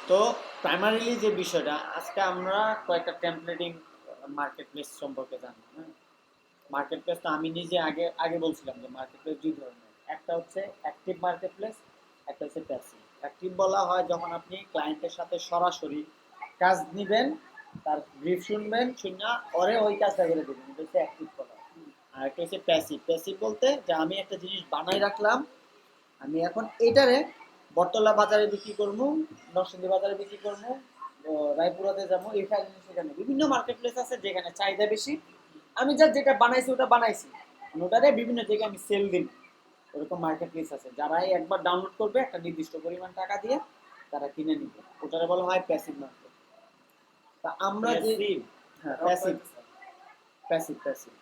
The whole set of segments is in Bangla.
তো প্রাইমারিলি যে বিষয়টা আজকে আমরা কয়েকটা টেমপ্লেটিং মার্কেট প্লেস সম্পর্কে জানবো। হ্যাঁ, মার্কেট প্লেস তো আমি নিজে আগে আগে বলছিলাম যে মার্কেট প্লেস দুই ধরনের, একটা হচ্ছে অ্যাক্টিভ মার্কেট প্লেস, একটা হচ্ছে প্যাসিভ। অ্যাক্টিভ বলা হয় যখন আপনি ক্লায়েন্টের সাথে সরাসরি কাজ নিবেন, তার ব্রিফ শুনবেন, শুনে ওরে ওই কাজটা করে দেবেন, এটা হচ্ছে অ্যাক্টিভ করা। আর একটা হচ্ছে প্যাসিভ। প্যাসিভ বলতে যে আমি একটা জিনিস বানাই রাখলাম, আমি এখন এটারে বটতলা বাজারে বিক্রি করবো, নরসিংদী বাজারে বিক্রি করবো, রায়পুরাতে যাবো, এখানে সেখানে বিভিন্ন মার্কেট প্লেস আছে যেখানে চাহিদা বেশি। আমি যা যেটা বানাইছি ওটা বানাইছি, ওটারে বিভিন্ন জায়গায় আমি সেল দিই। ওরকম মার্কেট প্লেস আছে, যারাই একবার ডাউনলোড করবে একটা নির্দিষ্ট পরিমাণ টাকা দিয়ে তারা কিনে নিবে, ওটারে বলা হয় প্যাসিভ মার্কেট। তা আমরা যে হ্যাঁ প্যাসিভ, প্যাসিভ প্যাসিভ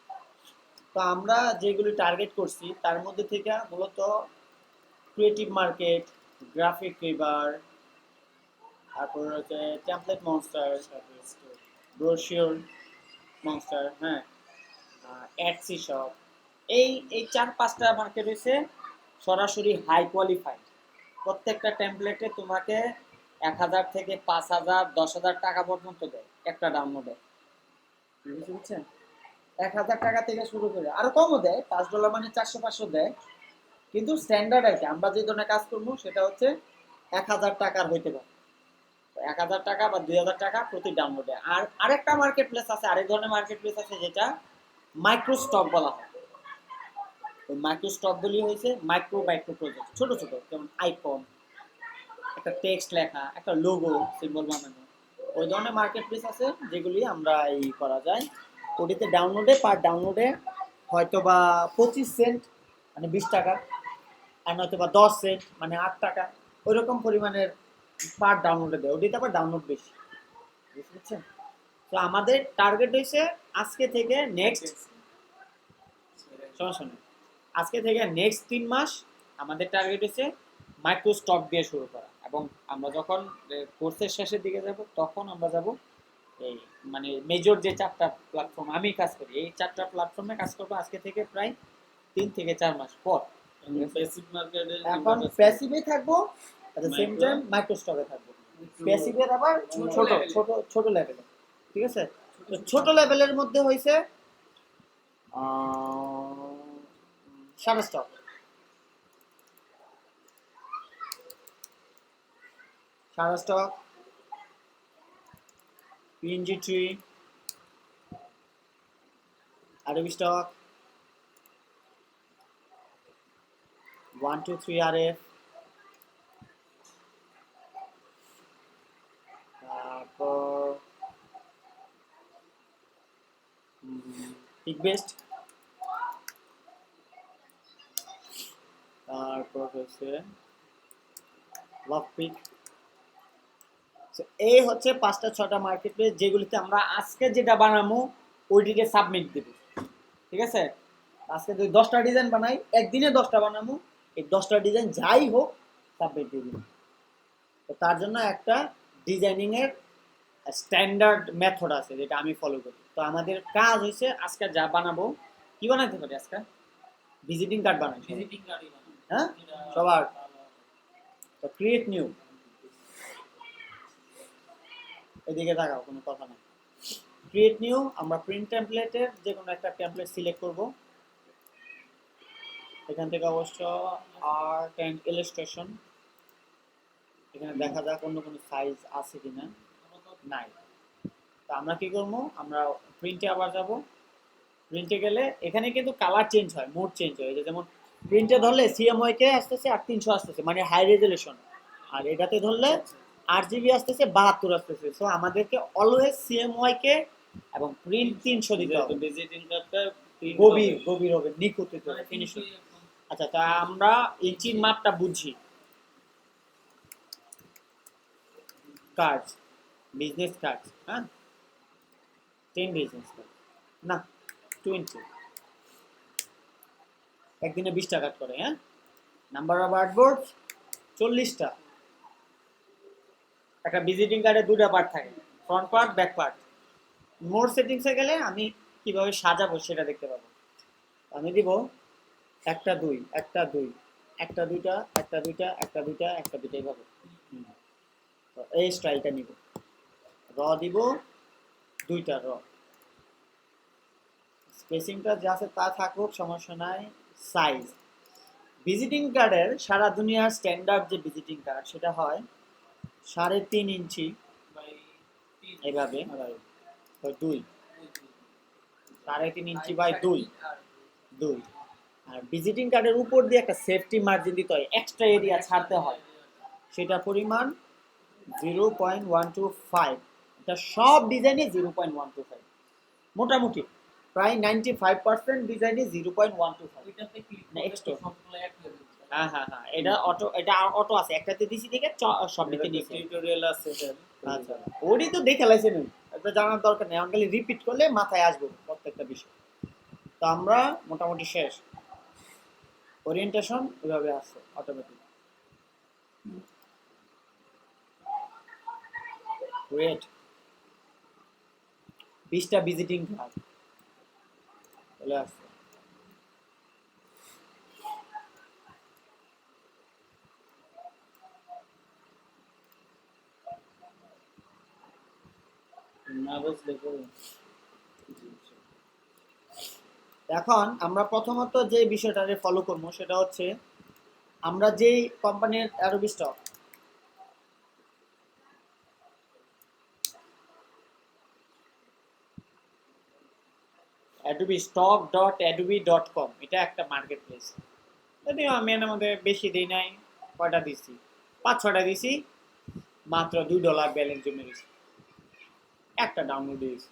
তো আমরা যেগুলি টার্গেট করছি তার মধ্যে থেকে মূলত ক্রিয়েটিভ মার্কেট, গ্রাফিক রিভার, তারপর হচ্ছে টেমপ্লেট মনস্টার, ব্রোশিওর মনস্টার, হ্যাঁ, অ্যাডসি শপ। এই এই চার পাঁচটা মার্কেট হয়েছে সরাসরি হাই কোয়ালিফাইড। প্রত্যেকটা টেমপ্লেটে তোমাকে 1,000 থেকে 5,000 10,000 টাকা পর্যন্ত দেয় একটা ডাউনলোডে। বুঝছেন? 1,000 টাকা থেকে শুরু করে আরো কমও দেয়, $5 মানে 400-500 দেয়। কিন্তু স্ট্যান্ডার্ড আর কি, আমরা যে ধরনের কাজ করবো সেটা হচ্ছে 1,000 টাকার হইতে পারে, 1,000 টাকা বা 2,000 টাকা প্রতি ডাউনলোডে। আর আরেকটা মার্কেট প্লেস আছে, আরেক ধরনের মার্কেট প্লেস আছে যেটা মাইক্রো স্টক বলা হয়। ওই মাইক্রো স্টক গুলি হয়েছে মাইক্রো মাইক্রো প্রজেক্ট, ছোট ছোট, যেমন আইকন, একটা টেক্সট লেখা, একটা লোগো সিম্বল বানানো। ওই ধরনের মার্কেট প্লেস আছে যেগুলি আমরা এই করা যায়। ওটিতে ডাউনলোডে পার ডাউনলোডে হয়তো বা 25 সেন্ট মানে 20 টাকা, আর নয়তো বা 10 সেন্ট মানে 8 টাকা, ওইরকম পরিমাণের পার ডাউনলোডে দেয়। ওটিতে আবার ডাউনলোড বেশি, বুঝতে পারছেন? তো আমাদের টার্গেট হয়েছে আজকে থেকে নেক্সট, সমস্যা নেই, আজকে থেকে নেক্সট 3 মাস আমাদের টার্গেট হচ্ছে মাইক্রো স্টক দিয়ে শুরু করা। এবং আমরা যখন কোর্সের শেষের দিকে যাব তখন আমরা যাব এই মানে মেজর যে 4টা প্ল্যাটফর্ম আমি কাজ করি, এই 4টা প্ল্যাটফর্মে কাজ করবো আজকে থেকে প্রায় 3 থেকে 4 মাস পর। প্যাসিভ মার্কেটে এখন প্যাসিভে থাকবো, at the same time micro স্টকে থাকবো। প্যাসিভের আবার ছোট ছোট ছোট লেভেলে, ঠিক আছে? তো ছোট লেভেলের মধ্যে হয়েছে shutter stock, shutter stock, PNG tree, আরবি স্টক, 123 আরএফ, তারপর পিক বেস্ট, তারপর হচ্ছে লাভ পিক। এই হচ্ছে 5টা 6টা মার্কেট প্লেস যেগুলিতে আমরা আজকে যেটা বানাবো ওইটিকে সাবমিট দেব, ঠিক আছে? আজকে যদি 10টা ডিজাইন বানাই, একদিনে 10টা বানাবো, এই 10টা ডিজাইন যাই হোক সাবমিট দিয়ে দিব। তো তার জন্য একটা ডিজাইনিং এর স্ট্যান্ডার্ড মেথড আছে যেটা আমি ফলো করি। তো আমাদের কাজ হচ্ছে আজকে যা বানাবো, কি বানাতে পারি আজকে? ভিজিটিং কার্ড বানাই, ভিজিটিং কার্ডই হ্যাঁ সবার। তো ক্রিয়েট নিউ, এদিকে তাকাও, কোনো কথা নাই। ক্রিয়েট নিউ, আমরা প্রিন্ট টেমপ্লেটের যে কোনো একটা টেমপ্লেট সিলেক্ট করব। এখান থেকে অবশ্য আর্ট অ্যান্ড ইলাস্ট্রেশন, এখানে দেখা যাক অন্য কোনো সাইজ আছে কিনা, নাই। তো আমরা কি করবো, আমরা প্রিন্টে আবার যাব। প্রিন্টে গেলে এখানে কিন্তু কালার চেঞ্জ হয়, মোড চেঞ্জ হয়। যেমন প্রিন্টে ধরলে সিএমওয়াই কে আসতেছে 8,300 আসতেছে মানে হাই রেজলিউশন, আর এটাতে ধরলে 8 জিবি আসতেছে 72 আসতেছে। সো আমাদেরকে অলওয়েজ সিএমওয়াই কে এবং প্রিন্ট 300 দিতে হবে। ভিজিটিং কার্ডটা গভীর গভীর হবে, নিখুঁত হতে হবে, ফিনিশিং। আচ্ছা, তা আমরা ইঞ্চির মাপটা বুঝি। কার্ড, বিজনেস কার্ড, হ্যাঁ, 10 বিজনেস কার্ড, না 20, একদিনে 20টা কাট করে, হ্যাঁ। নাম্বার অফ আর্টবোর্ড 40টা। একটা ভিজিটিং কার্ডে 2টা পার্ট থাকে, front part back part. More সেটিংসে গেলে আমি কিভাবে সাজাবো সেটা দেখতে পাবো। আমি দিব 1টা 2, 1টা 2, 1টা 2টা, 1টা 2টা, 1টা 2টা, 1টা 2টা, এইভাবে। তো এই স্টাইলটা নিব, র দিব, দুইটা র, স্পেসিংটা যা আছে তা থাকুক, সমস্যা নাই। সাইজ ভিজিটিং কার্ডের সারা দুনিয়ার স্ট্যান্ডার্ড যে ভিজিটিং কার্ড সেটা হয় 3.5 ইঞ্চি এইভাবে, তো 2 3.5 ইঞ্চি বাই 2 2। আর ভিজিটিং কার্ডের উপর দিয়ে একটা সেফটি মার্জিন দিতে হয়, এক্সট্রা এরিয়া ছাড়তে হয়, সেটা পরিমাণ 0.125। এটা সব ডিজাইনে 0.125, মোটামুটি প্রায় 95% ডিজাইনে 0.125। না এক্সট্রা, হ্যাঁ হ্যাঁ হ্যাঁ, এটা অটো আছে, একটাতে দিছি দেখে সব দিতে নিয়েছি। টিউটোরিয়াল আছে স্যার। আচ্ছা, ওরই তো দেখে লাইছেন, এটা জানার দরকার নেই, খালি রিপিট করলে মাথায় আসবে প্রত্যেকটা বিষয়। তো আমরা মোটামুটি শেষ, ওরিয়েন্টেশন এভাবে আছে অটোমেটিক। ওয়েট 20টা ভিজিটিং কার্ড চলে আসছে। না বুঝলে করুন। এখন আমরা প্রথমত যে বিষয়টাকে ফলো করবো সেটা হচ্ছে, আমরা যেই কোম্পানির অ্যাডোবি স্টক, adobe stock.adobe.com, এটা একটা মার্কেট প্লেস। যদিও আমি এর মধ্যে বেশি দিই নাই, কয়টা দিছি, 5-6টা দিছি, মাত্র $2 ব্যালেন্স জমে গেছে, একটা ডাউনলোড হয়েছে,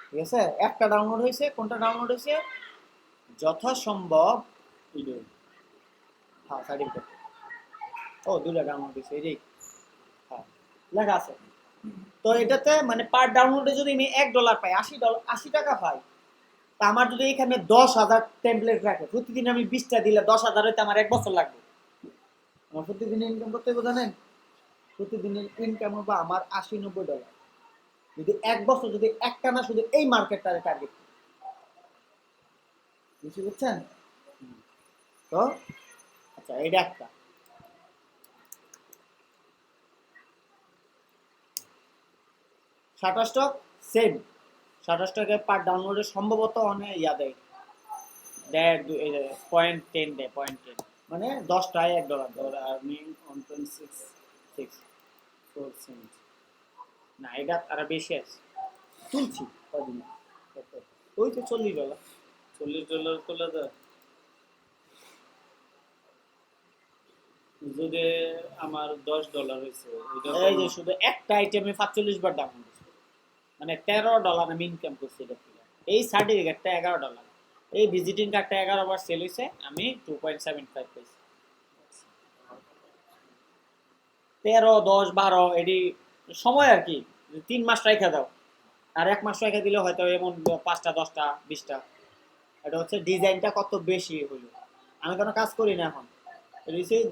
ঠিক আছে, একটা ডাউনলোড হয়েছে। কোনটা ডাউনলোড হয়েছে? যথাসম্ভব ভিডিও, হ্যাঁ সার্টিফিকেট, ও 2টা ডাউনলোড হয়েছে, এই যে হ্যাঁ লেখা আছে। তো এটাতে মানে পার ডাউনলোডে যদি আমি $1 পাই, $80 পাই, তা আমার যদি এখানে 10,000 টেমপ্লেট রাখে, প্রতিদিন আমি 20টা দিলে 10,000 হইতে আমার 1 বছর লাগবে। আমার প্রতিদিন ইনকাম করতে হবে, জানেন প্রতিদিনের ইনকাম হবে আমার $80-90। যদি 1 বছর যদি একটানা শুধু এই মার্কেটটারে টার্গেট, বুঝতে পারছেন? তো আচ্ছা, এটা একটা। শাটার স্টক সেম, শাটার স্টকে পার ডাউনলোডে সম্ভবত অনেক দেয়, 0.10 দেয়, 0.10, মানে 10টায় $1 দেয়। ওর আর্নিং 1.66 সেন্ট। না এটা তারা বেশি আছে, তুলছি কদিন, ওই তো $40। $40 তোলা যায়। যদি আমার $10 হয়েছে, এই যে শুধু একটা আইটেমে 45 বার ডাউনলোড হচ্ছে, মানে $13 আমি ইনকাম করছি এটা থেকে। এই সার্টিফিকেটটা $11, এই ভিজিটিং কার্ডটা 11 বার সেল হয়েছে, আমি 2.75 পাইছি। 13, 10, 12 এটি সময় আর কি, 3 মাস রেখে দাও, আর 1 মাস রেখে দিলে হয়তো এমন 5টা 10টা 20টা। এটা হচ্ছে ডিজাইনটা কত বেশি হইলো, আমি কোনো কাজ করি না এখন,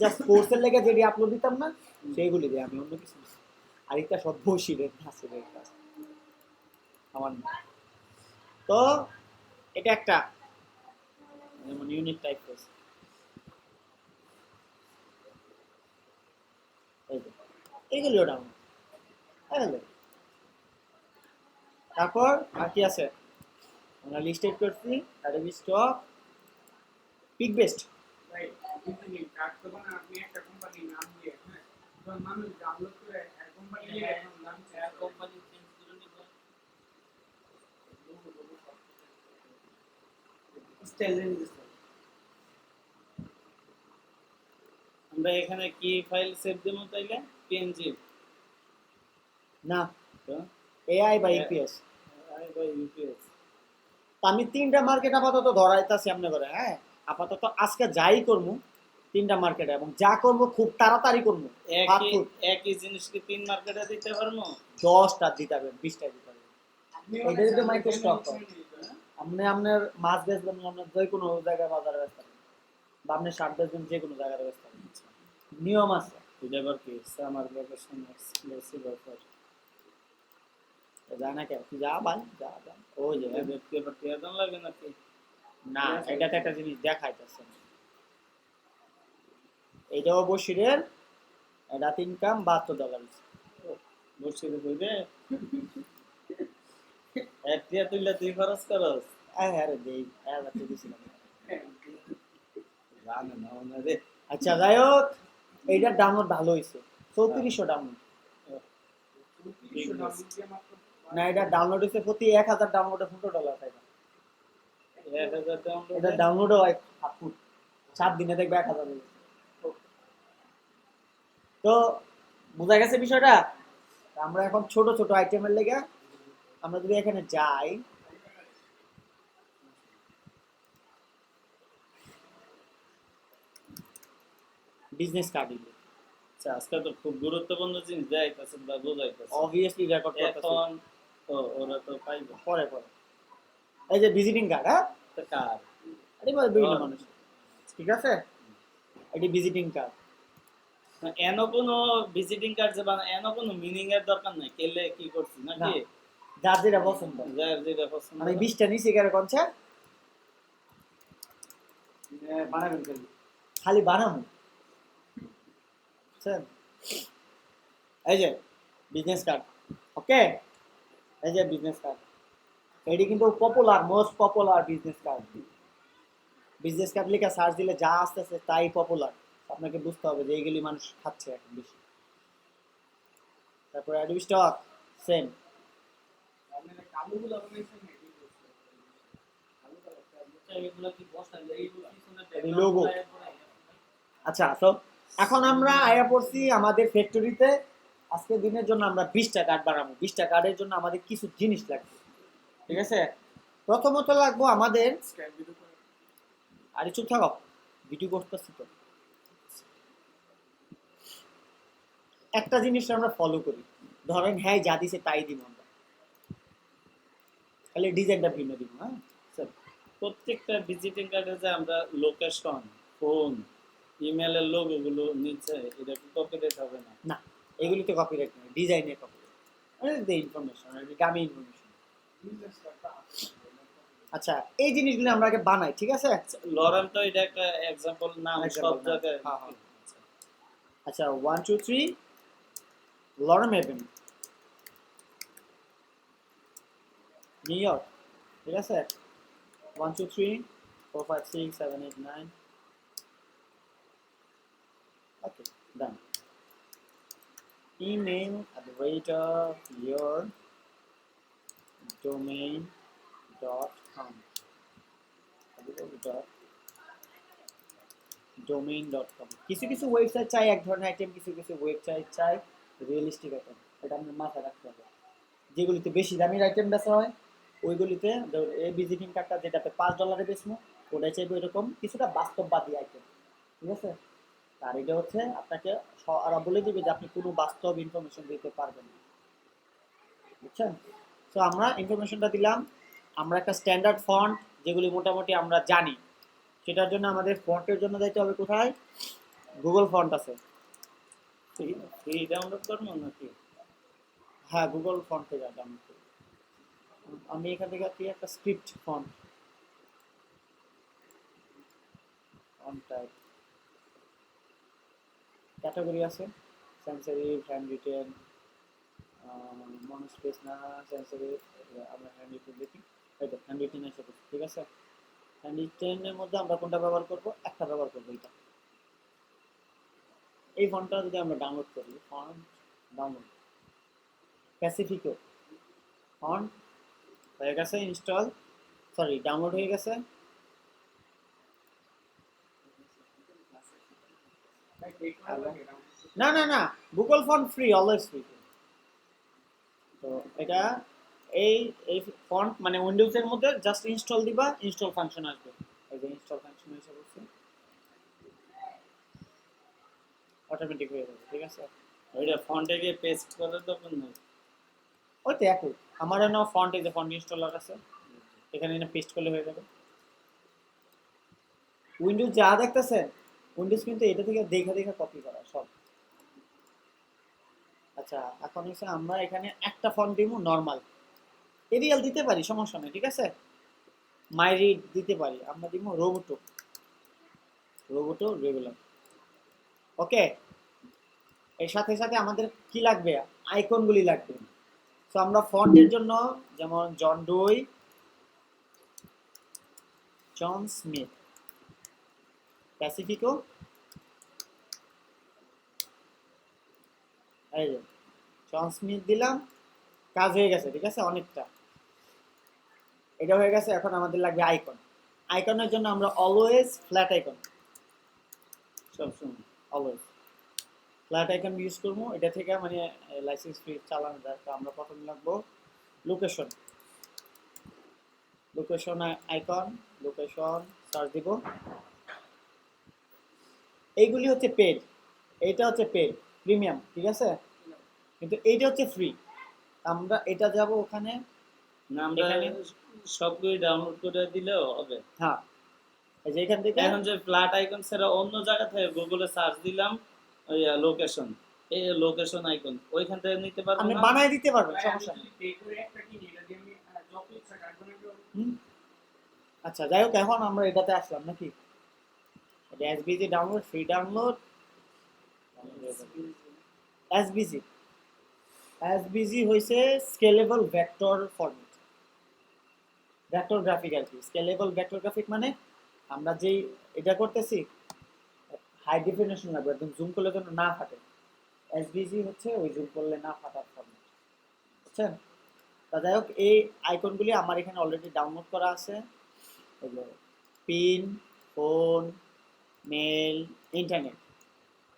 জাস্ট কোর্সের লেগে যেটি আপলোড দিতাম না সেইগুলি দিই, আমি অন্য কিছু না। আরেকটা সব বসিরের নাসিরের কাজ আমার না। তো এটা একটা যেমন ইউনিক টাইপ করছে, এইগুলিও ডাউন। তারপর আর কি আছে, আমরা লিস্টেড করছি অ্যাডোবি স্টক, পিক বেস্ট, ভাই আপনি কাজ করবেন না, আপনি একটা কোম্পানির নাম দিয়ে, হ্যাঁ, তো মানুষ ডাউনলোড করে এক কোম্পানি দিয়ে এখন নাম এক কোম্পানি চেঞ্জ করে নিব। স্টাইল রেঞ্জ দিচ্ছে। আমরা এখানে কি ফাইল সেভ দেবো তাইলে? পিএনজি না তো এআই বা ইপিএস। আই বা ইউপিএস। আমি 3টা মার্কেট আপাতত ধরাইতাছি আপনি করে, হ্যাঁ আপাতত আজকে যাই করবো 3টা মার্কেটে, এবং যা করবো খুব তাড়াতাড়ি করবো, একই জিনিস কি 3 মার্কেটে দিতে পারবো? 10টা দিতে হবে, 20টা দিতে হবে। আপনি এটাই তো মাইক্রো স্টক। হ্যাঁ? আপনি আপনার মাছ বেচবেন, আপনার যে কোনো জায়গায় বাজারে বেচতে পারেন, বা আপনি শার্ট বেচবেন যে কোনো জায়গায় বেচতে পারেন, নিয়ম আছে। এটা আবার কি সামার ভ্যাকেশন এক্সক্লুসিভ অফার? জানা কেন, তুই যা ভাই যা যা, ওই যে এটা দেখতে আবার টিয়াদান লাগে নাকি? না, এটাতে একটা জিনিস দেখাইতেছে, এইটাও বসিরের রাত ইনকাম $72। বসিরে কইবে একটিয়া তুইলা তুই খরচ করস হ্যাঁ রে দেই, হ্যাঁ রাতে দিছিলাম। জানে না না রে। আচ্ছা যাই হোক, এইটার ডাউনলোড ভালো হয়েছে, 3400 ডাউনলোড। না, এটা ডাউনলোড হয়েছে প্রতি 1000 ডাউনলোডে $15 তাই না? 1000 ডাউনলোড এটা ডাউনলোডও হয় 7 দিনে দেখবে 1000 হয়ে গেছে। তো বোঝা গেছে বিষয়টা। আমরা এখন ছোট ছোট আইটেমের লেগে আমরা যদি এখানে যাই, বিজনেস কার্ড দিলে আচ্ছা, আজকে তো খুব গুরুত্বপূর্ণ জিনিস দেখাইতেছেন বা বোঝাইতেছেন। অবভিয়াসলি রেকর্ড করতেছি এখন ওরা তো পাইবে পরে পরে। এই যে ভিজিটিং কার্ড, হ্যাঁ তো কার আরে ভাই বিভিন্ন মানুষ, ঠিক আছে, এটি ভিজিটিং কার্ড। এনো কোনো ভিজিটিং কার্ড যে বানা এনো কোনো মিনিং এর দরকার নাই, কেলে কি করছি না, নাকি যার যেটা পছন্দ। যার যেটা পছন্দ। আমি 20টা নিছি কেন কনছে বানাবেন খালি বানাবো, বুঝছেন? এই যে বিজনেস কার্ড, ওকে, এই যে বিজনেস কার্ড, এটি কিন্তু popular, most popular business card. Business card লিখে সার্চ দিলে যা আসতেছে তাই পপুলার। আপনাকে বুঝতে হবে যে এইগুলি মানুষ খাচ্ছে এখন বেশি। তারপরে অ্যাডোবি স্টক সেম, কালোগুলো বানাইছেন নাকি? এগুলো কি বসাইলে এইগুলো এই লোগো। আচ্ছা, তো এখন আমরা আয়া পড়ছি আমাদের ফ্যাক্টরিতে। আজকের দিনের জন্য আমরা 20টা কার্ড বানাবো। 20টা কার্ডের জন্য আমাদের কিছু জিনিস লাগবে, ঠিক আছে? প্রথমত লাগবো আমাদের, স্ক্যান ভিডিও করে আরে চুপ থাকো, ভিডিও করতেছি তো। একটা জিনিস আমরা ফলো করি, ধরেন হ্যাঁ যা দিছে তাই দিব আমরা, খালি ডিজাইনটা ভিন্ন দিব। হ্যাঁ স্যার, প্রত্যেকটা ভিজিটিং কার্ডে যে আমরা লোকেশন, ফোন, ইমেলের লোগো গুলো নিচে এটা কি কপিরাইট হবে না? না, এগুলিতে কপিরাইট নেই, ডিজাইনের কপিরাইট, ইনফরমেশন, দামি ইনফরমেশন। বিজনেস কার্ডটা আচ্ছা, এই জিনিসগুলো আমরা আগে বানাই, ঠিক আছে? লরেন তো এটা একটা এক্সাম্পল নাম, সব Example নাম। জায়গায়। হ্যাঁ, হ্যাঁ। আচ্ছা 1 2 3 লরেন হেভেন, নিউ ইয়র্ক, ঠিক আছে? 1 2 3 4 5 6 7 8 9, ওকে, ডান। Email at the rate of your domain.com, domain.com। কিছু কিছু ওয়েবসাইট চাই এক ধরনের আইটেম, কিছু কিছু ওয়েবসাইট চাই রিয়েলিস্টিক আইটেম। এটা আপনার মাথায় রাখতে হবে। যেগুলিতে বেশি দামির আইটেম বেচা হয় ওইগুলিতে, এই ভিজিটিং কার্ডটা যেটাতে $5 বেচবো ওটাই চাইবো এরকম কিছুটা বাস্তববাদী আইটেম, ঠিক আছে? আর এটা হচ্ছে আপনাকে ওরা বলে দিবে যে আপনি কোনো বাস্তব ইনফরমেশন দিতে পারবেন না, বুঝছেন? তো আমরা ইনফরমেশনটা দিলাম। আমরা একটা স্ট্যান্ডার্ড ফন্ট যেগুলি মোটামুটি আমরা জানি, সেটার জন্য আমাদের ফন্টের জন্য যাইতে হবে কোথায়? গুগল ফন্ট আছে। ফ্রি ডাউনলোড করবো নাকি? হ্যাঁ, গুগল ফন্ট থেকে ডাউনলোড করি। আমি এখান থেকে একটা স্ক্রিপ্ট ফন্ট টাইপ ক্যাটাগরি আছে, সেন্সরিভ, হ্যান্ড রিটেন, মনোস্পেস না সেন্সরিভ। আমরা হ্যান্ড রিটেন দেখি, এই তো হ্যান্ড রিটেন এসে পড়ছে, ঠিক আছে? হ্যান্ড রিটেনের মধ্যে আমরা কোনটা ব্যবহার করব? একটা ব্যবহার করবো, এটা। এই ফন্টটা যদি আমরা ডাউনলোড করি, ফন্ট ডাউনলোড, প্যাসিফিকো ফন্ট হয়ে গেছে, ইনস্টল, সরি ডাউনলোড হয়ে গেছে। না না না, Google font free, always free. তো এটা এই এই ফন্ট মানে উইন্ডোজের মধ্যে জাস্ট ইনস্টল দিবা, ইনস্টল ফাংশন আসবে। এই যে ইনস্টল ফাংশন এসে বলছে, অটোমেটিক হয়ে যাবে, ঠিক আছে? ওইটা ফন্টে গিয়ে পেস্ট করার দরকার নেই। ওই তো একই, আমার এনে ফন্ট, এই যে ফন্ট ইনস্টলার আছে, এখানে এনে পেস্ট করলে হয়ে যাবে। উইন্ডোজ যা দেখতেছেন, উইন্ডোজ কিন্তু এটা থেকে দেখা দেখা কপি করা সব। আচ্ছা, এখন হচ্ছে আমরা এখানে একটা ফন্ট দিব নরমাল, এরিয়াল দিতে পারি, সমস্যা নেই, ঠিক আছে? মাই রিড দিতে পারি, আমরা দিব রোবোটো, রোবোটো রেগুলার, ওকে? এর সাথে সাথে আমাদের কি লাগবে, আইকনগুলি লাগবে। তো আমরা ফন্টের জন্য যেমন জন ডুই, জন স্মিথ, প্যাসিফিকো, এই যে জন স্মিথ দিলাম, কাজ হয়ে গেছে, ঠিক আছে, অনেকটা এটা হয়ে গেছে। এখন আমাদের লাগবে আইকন। আইকনের জন্য আমরা অলওয়েজ ফ্ল্যাট আইকন, সবসময় অলওয়েজ ফ্ল্যাট আইকন ইউজ করবো। এটা থেকে মানে লাইসেন্স ফ্রি চালানো যায়। তো আমরা প্রথমে লাগবো location, location icon, location search দিব। এইগুলি হচ্ছে পেড, এইটা হচ্ছে পেড প্রিমিয়াম, ঠিক আছে, কিন্তু এইটা হচ্ছে ফ্রি। আমরা এটা যাব ওখানে, না আমরা এখানে সবগুলি ডাউনলোড করে দিলেও হবে। হ্যাঁ, এই যে এখান থেকে এখন যে ফ্ল্যাট আইকন ছাড়া অন্য জায়গা থেকে গুগলে সার্চ দিলাম ওই লোকেশন, এই লোকেশন আইকন ওইখান থেকে নিতে পারবো আপনি না? বানাই দিতে পারবেন, ভাই, আমি সমস্যা নেই। যদি pay করে একটা কিনি, এটা দিয়ে আমি যত ইচ্ছা কাটবো নাকি? হুম, আচ্ছা যাই হোক, এখন আমরা এটাতে আসলাম নাকি, এটা SBG download, free download, SBG. SBG হইছে scalable vector format, vector graphic আর কি। স্কেলেবল ভেক্টর গ্রাফিক মানে আমরা যেই এটা করতেছি হাই ডেফিনেশন লাগবে, একদম জুম করলে যেন না ফাটে। এসবিজি হচ্ছে ওই জুম করলে না ফাটার ফরম্যাট, বুঝছেন? তা যাই হোক, এই আইকনগুলি আমার এখানে অলরেডি ডাউনলোড করা আছে। পিন, ফোন, মেল, ইন্টারনেট,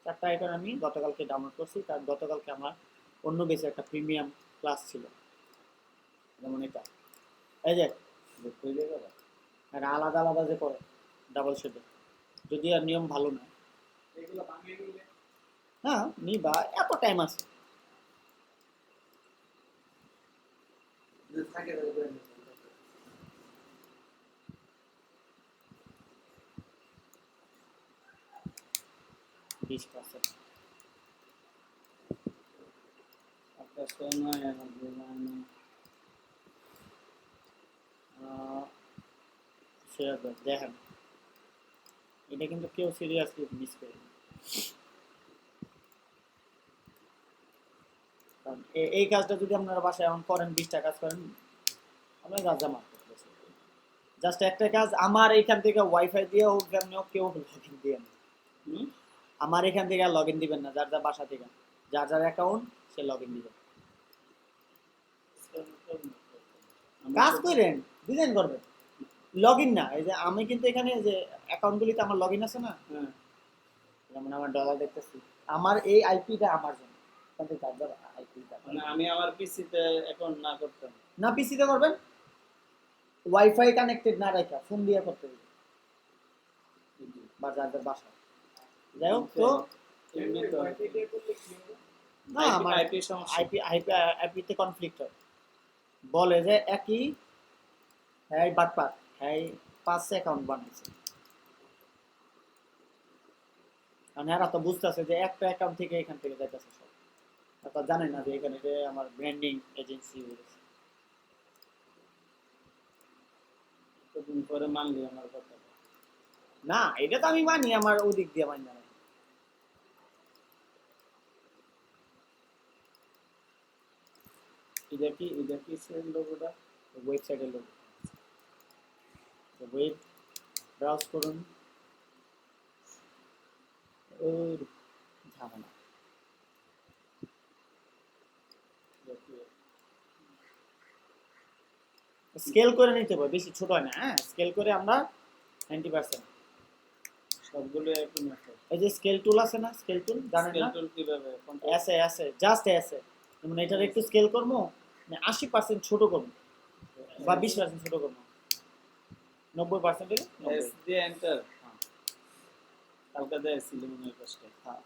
চারটা আইকন আমি গতকালকে ডাউনলোড করছি। কারণ গতকালকে আমার অন্য বেশি একটা প্রিমিয়াম ক্লাস ছিল, যেমন এটা, এই যে এটা আলাদা আলাদা যে করে ডাবল শেডে, যদি আর নিয়ম ভালো না। এগুলো বানিয়ে নিলে হ্যাঁ নিবা, এত টাইম আছে। থাকে 20%। একটা সময় আমার জীবনে শেয়ার দেন, দেখেন এটা কিন্তু কেউ সিরিয়াসলি মিস করে না। কারণ এই কাজটা যদি আপনারা বাসায় এখন করেন, 20টা কাজ করেন, আমরা রাজা মারতে জাস্ট একটা কাজ। আমার এখান থেকে ওয়াইফাই দিয়ে হোক, যেমন হোক, কেউ লগ ইন দিয়ে না। আমার এখান থেকে লগ ইন দিবেন না, যার যার বাসা থেকে, যার যার অ্যাকাউন্ট সে লগ ইন দিবেন। কাজ করেন, ডিজাইন করবেন, লগ ইন না। এই যে আমি কিন্তু এখানে যে অ্যাকাউন্টগুলিতে আমার লগ ইন আছে না, হ্যাঁ, যেমন আমার ডলার দেখতেছি, আমার এই আইপিটা আমার জন্য, এখান থেকে যার যার আইপিটা মানে আমি আমার পিসিতে অ্যাকাউন্ট না করতাম। না, পিসিতে করবেন, ওয়াইফাই কানেক্টেড না রাখা ফোন দিয়ে করতে হবে, বা যার যার বাসা। যাই হোক, তো এমনি তো ওয়াইফাই দিয়ে করলে কি হবে? না, আমার আইপি সমস্যা। আইপিতে কনফ্লিক্ট হয়, বলে যে একই, হ্যাঁ বাটপার, হ্যাঁ 5 অ্যাকাউন্ট বানাইছে। কারণ এরা তো বুঝতেছে যে একটা অ্যাকাউন্ট থেকে এখান থেকে যাইতেছে সব, তো জানে না যে এখানে যে আমার ব্র্যান্ডিং এজেন্সি রয়েছে। কতদিন পরে মানলি আমার কথা? না, এটা তো আমি মানি, আমার ওদিক দিয়ে মানি না। এটা কি সেল লোগোটা? ওয়েবসাইটের লোক, ওয়েব ব্রাউজ করুন, ওর ঝামেলা। স্কেল করে নিতে হবে, বেশি ছোট হয় না। হ্যাঁ, স্কেল করে আমরা 90%। সবগুলো একই মেথড। এই যে স্কেল টুল আছে না, স্কেল টুল জানেন স্কেল না? টুল কিভাবে? আছে আছে, জাস্ট আছে। যেমন এটার একটু স্কেল করবো, মানে 80% ছোট করবো, বা 20% ছোট করবো, 90% হলে 90। এস দিয়ে এন্টার। কালকে দিয়েছিল মনে হয় কাজটা। হ্যাঁ,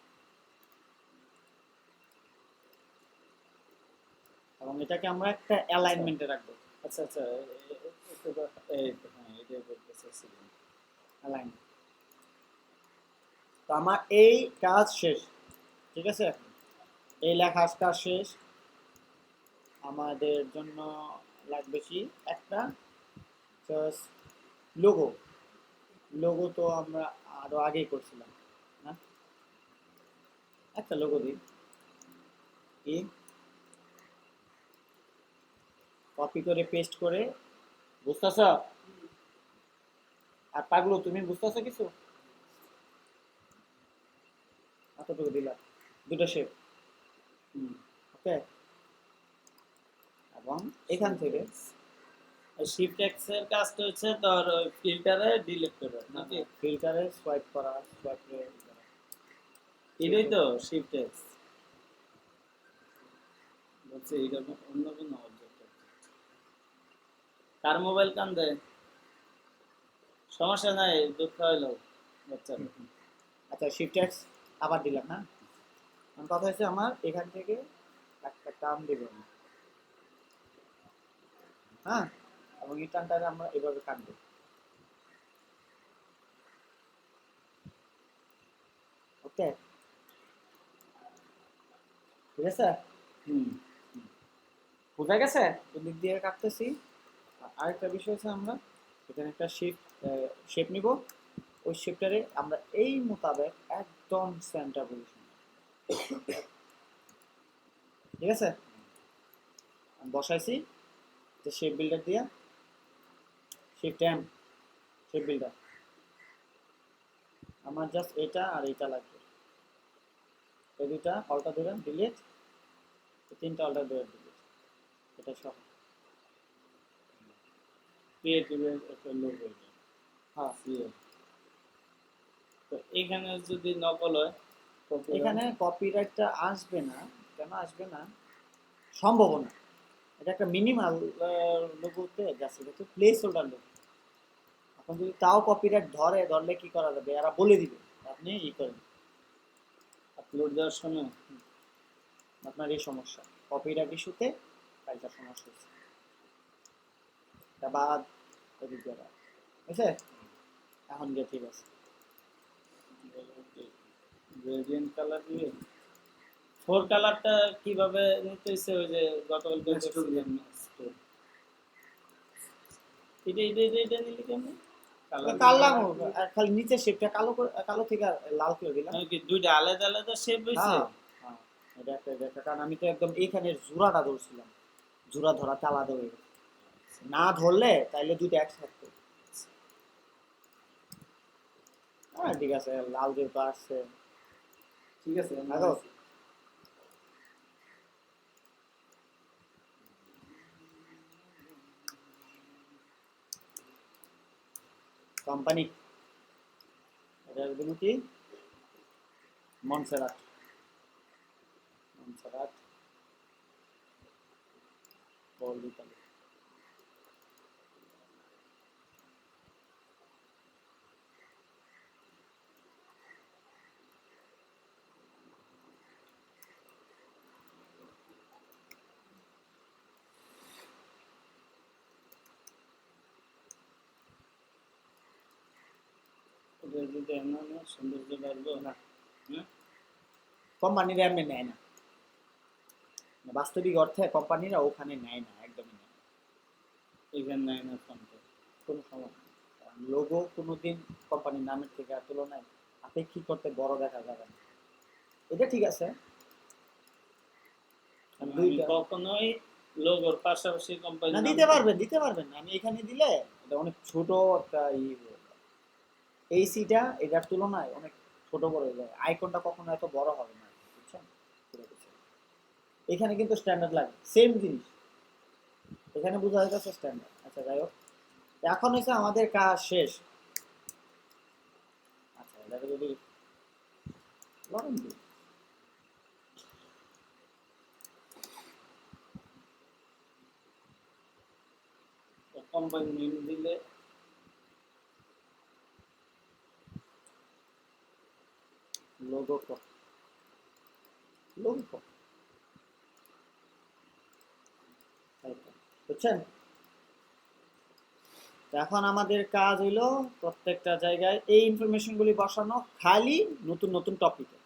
এবং এটাকে আমরা একটা অ্যালাইনমেন্টে রাখবো, আচ্ছা আচ্ছা, এই তো, হ্যাঁ এটাই বলতে চাচ্ছিলাম। অ্যালাইনমেন্ট। তো আমার এই কাজ শেষ, ঠিক আছে, এই লেখার কাজ শেষ। আমাদের জন্য লাগবে কি একটা লোগো। লোগো তো আমরা আরো আগেই করছিলাম না, একটা লোগো দিই। কি কপি করে পেস্ট করে, বুঝতেছ? আর পাগলো তুমি বুঝতেছ কিছু? এতটুকু দিলাম, দুটো শেপ। ওকে, এবং এখান থেকে শিফট এক্স এর কাজটা হচ্ছে তোর ফিল্টারে ডিলিট করা নাকি? ফিল্টারে সোয়াইপ করা, সোয়াইপ করে এটাই তো শিফট এক্স। বলছে এটা অন্য কোনো অবজেক্ট। কার মোবাইল কান দেয়? সমস্যা নাই, দুঃখ হইলো বাচ্চা। আচ্ছা শিফট এক্স আবার দিলাম। হ্যাঁ, এখন কথা হচ্ছে আমার এখান থেকে একটা টার্ম দিব, হ্যাঁ, এবং এই টার্মটাকে আমরা এভাবে কাটবো। ওকে, ঠিক আছে, হুম, বোঝা গেছে? দিক দিয়ে কাটতেছি। আরেকটা বিষয় হচ্ছে আমরা এখানে একটা শেপ নিব, ওই শেপটারে আমরা এই মোতাবেক একদম সেন্টার পজিশন, ঠিক আছে, আমি বসাইছি যে শেপ বিল্ডার দিয়া, শেপ ট্যাম্প, শেপ বিল্ডার। আমার জাস্ট এটা আর এটা লাগবে, এই দুইটা অল্টা ধরে ডিলিট, তিনটা অল্টা ধরে ডিলিট, এটা সহ। ক্রিয়েটিভের একটা লোক হয়ে যায়। হ্যাঁ, তো এখানে যদি নকল হয়, এখানে কপিরাইটটা আসবে না। কেন আসবে না? সম্ভাবনা, এটা একটা মিনিমাল লোগোতে যাচ্ছে, এটা তো প্লেস হোল্ডার লোগো। এখন যদি তাও কপিরাইট ধরলে কি করা যাবে, এরা বলে দিবে, আপনি ই করেন। আপলোড দেওয়ার সময় আপনার এই সমস্যা, কপিরাইট ইস্যুতে ফাইলটা সমস্যা হচ্ছে, এটা বাদ এদিক দিয়ে বাদ। বুঝছে? এখন গিয়ে ঠিক আছে। গ্রেডিয়েন্ট কালার দিয়ে 4 কালারটা কিভাবে নিতে হইছে? ওই যে গতকাল করছিলাম এটা নিলি কেমন? কালাম, আর খালি নিচে শেপটা কালো থেকে লাল করে দিলাম। কি দুইটা আলাদা আলাদা শেপ হইছে? হ্যাঁ, হ্যাঁ, এটা কারণ আমি তো একদম এইখানের জোড়াটা ধরছিলাম, জোড়া ধরাতে আলাদা হয়ে গেছে। না ধরলে তাইলে দুইটা একসাথে। হ্যাঁ ঠিক আছে, লাল যেহেতু আসছে, ঠিক আছে আগো কোম্পানি, এটার জন্য কি মনসেরাট, মনসেরাট গোল্ড ইতালি। এটা যদি এমন না সৌন্দর্য বাড়বো না, হ্যাঁ? কোম্পানিরা এমনি নেয় না, বাস্তবিক অর্থে কোম্পানিরা ওখানে নেয় না, একদমই নেয় না, এখানে নাই না ফোনটা। কোনো সমস্যা নেই। লোগো কোনোদিন কোম্পানির নামের থেকে তুলনায় আপেক্ষিক করতে বড় দেখা যাবে না, এটা ঠিক আছে। আমি দুইটা কখনোই লোগোর পাশাপাশি কোম্পানি না, দিতে পারবেন না, আমি এখানে দিলে এটা অনেক ছোট একটা এই সিটা এটার তুলনায় অনেক ছোট বড় হয়ে যায়, আইকনটা কখনো এত বড় হবে না, বুঝছেন? এখানে কিন্তু স্ট্যান্ডার্ড লাগে, সেম জিনিস এখানে বোঝা যাচ্ছে স্ট্যান্ডার্ড। আচ্ছা যাই হোক, এখন হচ্ছে আমাদের কাজ শেষ। আচ্ছা এটাকে যদি লরেন দিই, কোম্পানি নেম দিলে লোগো লোগো বুঝছেন? এখন আমাদের কাজ হইলো প্রত্যেকটা জায়গায় এই ইনফরমেশন গুলি বসানো, খালি নতুন নতুন টপিকে।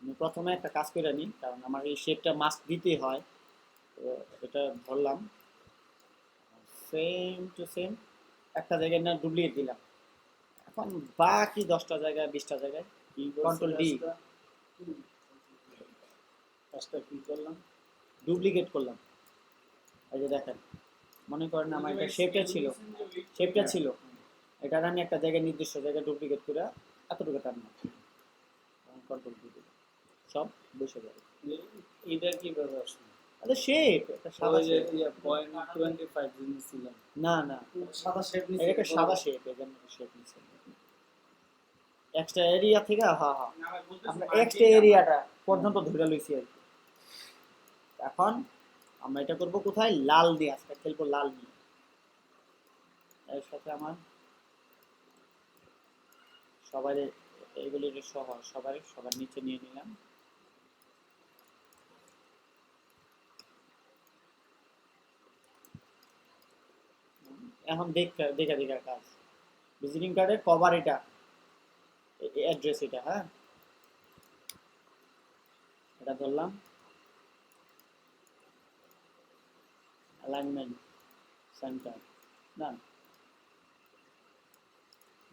আমি প্রথমে একটা কাজ করে নিই, কারণ আমার এই শেপটা মাস্ক দিতেই হয়, তো এটা ধরলাম সেম টু সেম, একটা জায়গায় না ডুপ্লিকেট দিলাম, এখন বাকি 10টা জায়গায় 20টা জায়গায় কি Control D। কাজটা কি করলাম? ডুপ্লিকেট করলাম। এই যে দেখেন, মনে করেন আমার একটা শেপটা ছিল, এটার আমি একটা জায়গায় নির্দিষ্ট জায়গায় ডুপ্লিকেট করে এতটুকু টানলাম, কন্ট্রোল দিয়ে দিলাম, সব বসে যাবে। এটা কিভাবে আসলো? আরে শেপ, এটা সাদা ওই যে শেপ। 0.25 জিনিস না না, সাদা শেপ এটা একটা সাদা শেপ, এই জন্য শেপ নিচ্ছে। এক্সট্রা এরিয়া থেকে হ্যাঁ হ্যাঁ, আমরা এক্সট্রা এরিয়াটা পর্যন্ত ধরে লইছি আর কি। এখন আমরা এটা করব কোথায়, লাল দিয়ে, আজকে খেলবো লাল নিয়ে। এর সাথে আমার সবার এইগুলির সহ সবার নিচে নিয়ে নিলাম। এখন দেখা কাজ, ভিজিটিং কার্ডের কভার এটা, অ্যাড্রেস এটা, হ্যাঁ এটা ধরলাম, অ্যালাইনমেন্ট সেন্টার, ডান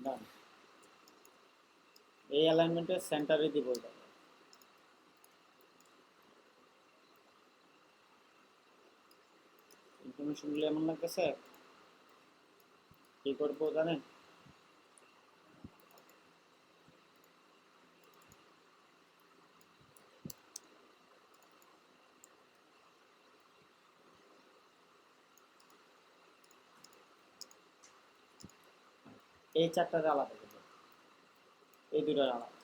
ডান, এই অ্যালাইনমেন্টের সেন্টারে দিব এটা। ইনফরমেশনগুলো এমন লাগতেছে, কি করবো জানেন, এই চারটার আলাদা করবো, এই দুটার আলাদা,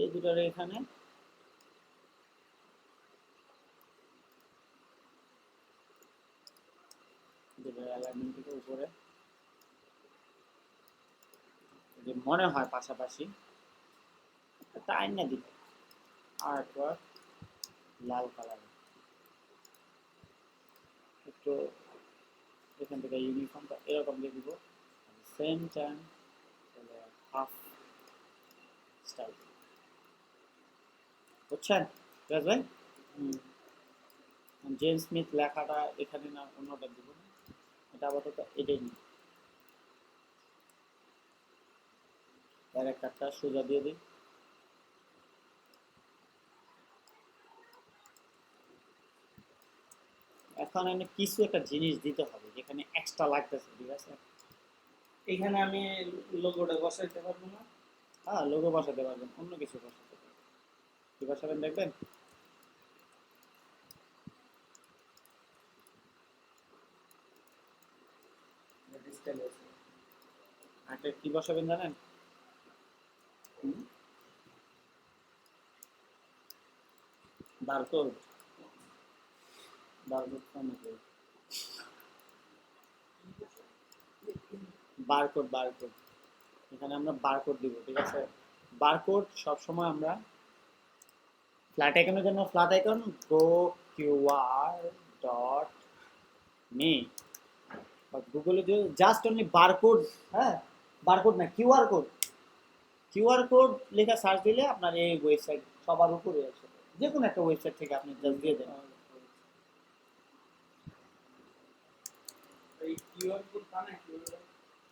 এই দুটার এখানে দুটার অ্যালাইনমেন্ট থেকে উপরে যে মনে হয় পাশাপাশি একটা আইনা দিবে, আর্ট ওয়ার্ক লাল কালার, একটু এখান থেকে ইউনিফর্মটা এরকম দিয়ে দিব, সেম টাইম হাফ স্টাইল, বুঝছেন রাজ ভাই? জেমস স্মিথ লেখাটা এখানে না অন্যটা দিব না, এটা আপাতত এটাই নিই, এর একটা সোজা দিয়ে দিই। এখন এনে কিছু একটা জিনিস দিতে হবে যেখানে এক্সট্রা লাগতেছে, ঠিক আছে? এখানে আমি লোগোটা বসাইতে পারবো না? হ্যাঁ, লোগো বসাতে পারবেন, অন্য কিছু বসাতে পারবেন, কি বসাবেন দেখবেন? একটা কি বসাবেন জানেন? বারকোড, বারকোড ফর্মেটে বারকোড, এখানে আমরা বারকোড দিব, ঠিক আছে? বারকোড সবসময় আমরা ফ্ল্যাট আইকনের জন্য ফ্ল্যাট আইকন গো কিউআর ডট মি, গুগলে যে জাস্ট অনলি বারকোড, হ্যাঁ বারকোড না কিউআর কোড লেখা সার্চ দিলে আপনার এই ওয়েবসাইট সবার উপরে আছে, যে কোনো একটা ওয়েবসাইট থেকে আপনি জাস্ট দিয়ে দেন। এই কিউআর কোড বানায় কিভাবে?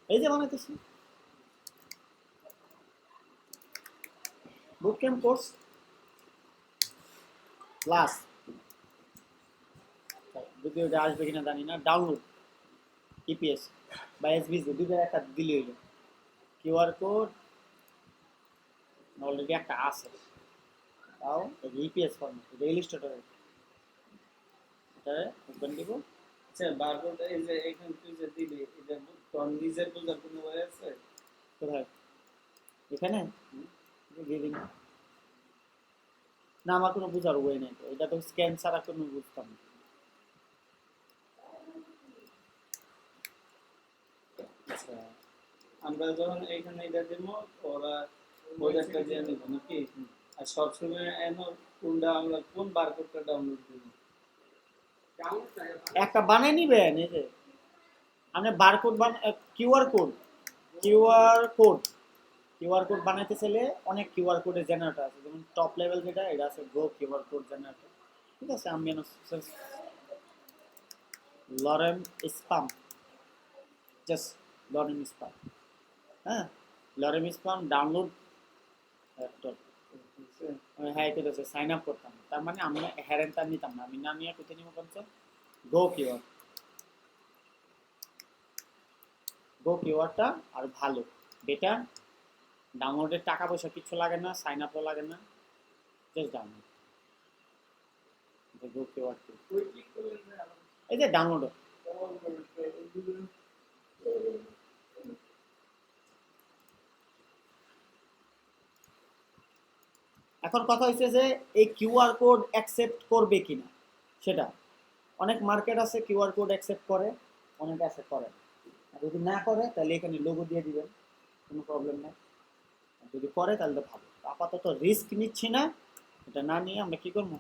এই যে বানাইতেছি বুট ক্যাম্প কোর্স ক্লাস, যদি ওটা আসবে কিনা জানি না, ডাউনলোড ইপিএস বা এসবিসি দুটোর একটা দিলে হইলো, কিউআর কোড অলরেডি একটা আছে, তাও ইপিএস ফর্মেট, এটা ইলিস্ট্রেটর, এটা ওপেন দিব। আচ্ছা, বারকোড এই যে এখানে তুই যে দিবি, এটা তোর নিজের বোঝার কোনো ওয়ে আছে? কোথায়, এখানে দিয়ে দিন না, আমার কোনো বুঝার ওয়ে নেই তো, এটা তো স্ক্যান ছাড়া কোনো বুঝতাম না। আচ্ছা, আমরা যখন এখানে এটা দিব, ওরা ওদেরটা দিয়ে নিব নাকি? আর সবসময় কোনটা আমরা কোন বারকোডটা ডাউনলোড দিব? ডাউনলোড না একটা বানাই নিবেন, এই যে আপনি barcode QR code QR code QR code বানাইতে চাইলে অনেক কিউআর কোডের জেনারেটর আছে, যেমন টপ লেভেল যেটা এটা আছে গো কিউআর কোড জেনারেটর, ঠিক আছে? আমি Lauren sperm, just Lauren sperm, হ্যাঁ, লরেম ইসলাম ডাউনলোড, হ্যাঁ এটা হচ্ছে সাইন আপ করতাম, তার মানে আমি হ্যারেন তার নিতাম না, আমি নামিয়ে কোথায় নিব বলছো, গো কিওয়ার্ড, গো কিওয়ার্ডটা আর ভালো, বেটার, ডাউনলোডের টাকা পয়সা কিছু লাগে না, সাইন আপও লাগে না, জাস্ট ডাউনলোড, গো কিওয়ার্ড, ওই ক্লিক করলে এই যে ডাউনলোড। এখন কথা হচ্ছে যে এই কিউআর কোড অ্যাকসেপ্ট করবে কিনা সেটা, অনেক মার্কেট আছে কিউআর কোড অ্যাকসেপ্ট করে, অনেকে অ্যাকসেপ্ট করে না। আর যদি না করে তাহলে এখানে লোগো দিয়ে দিবেন, কোনো প্রবলেম নেই, আর যদি করে তাহলে তো ভালো। আপাতত রিস্ক নিচ্ছি না, এটা না নিয়ে আমরা কি করবো,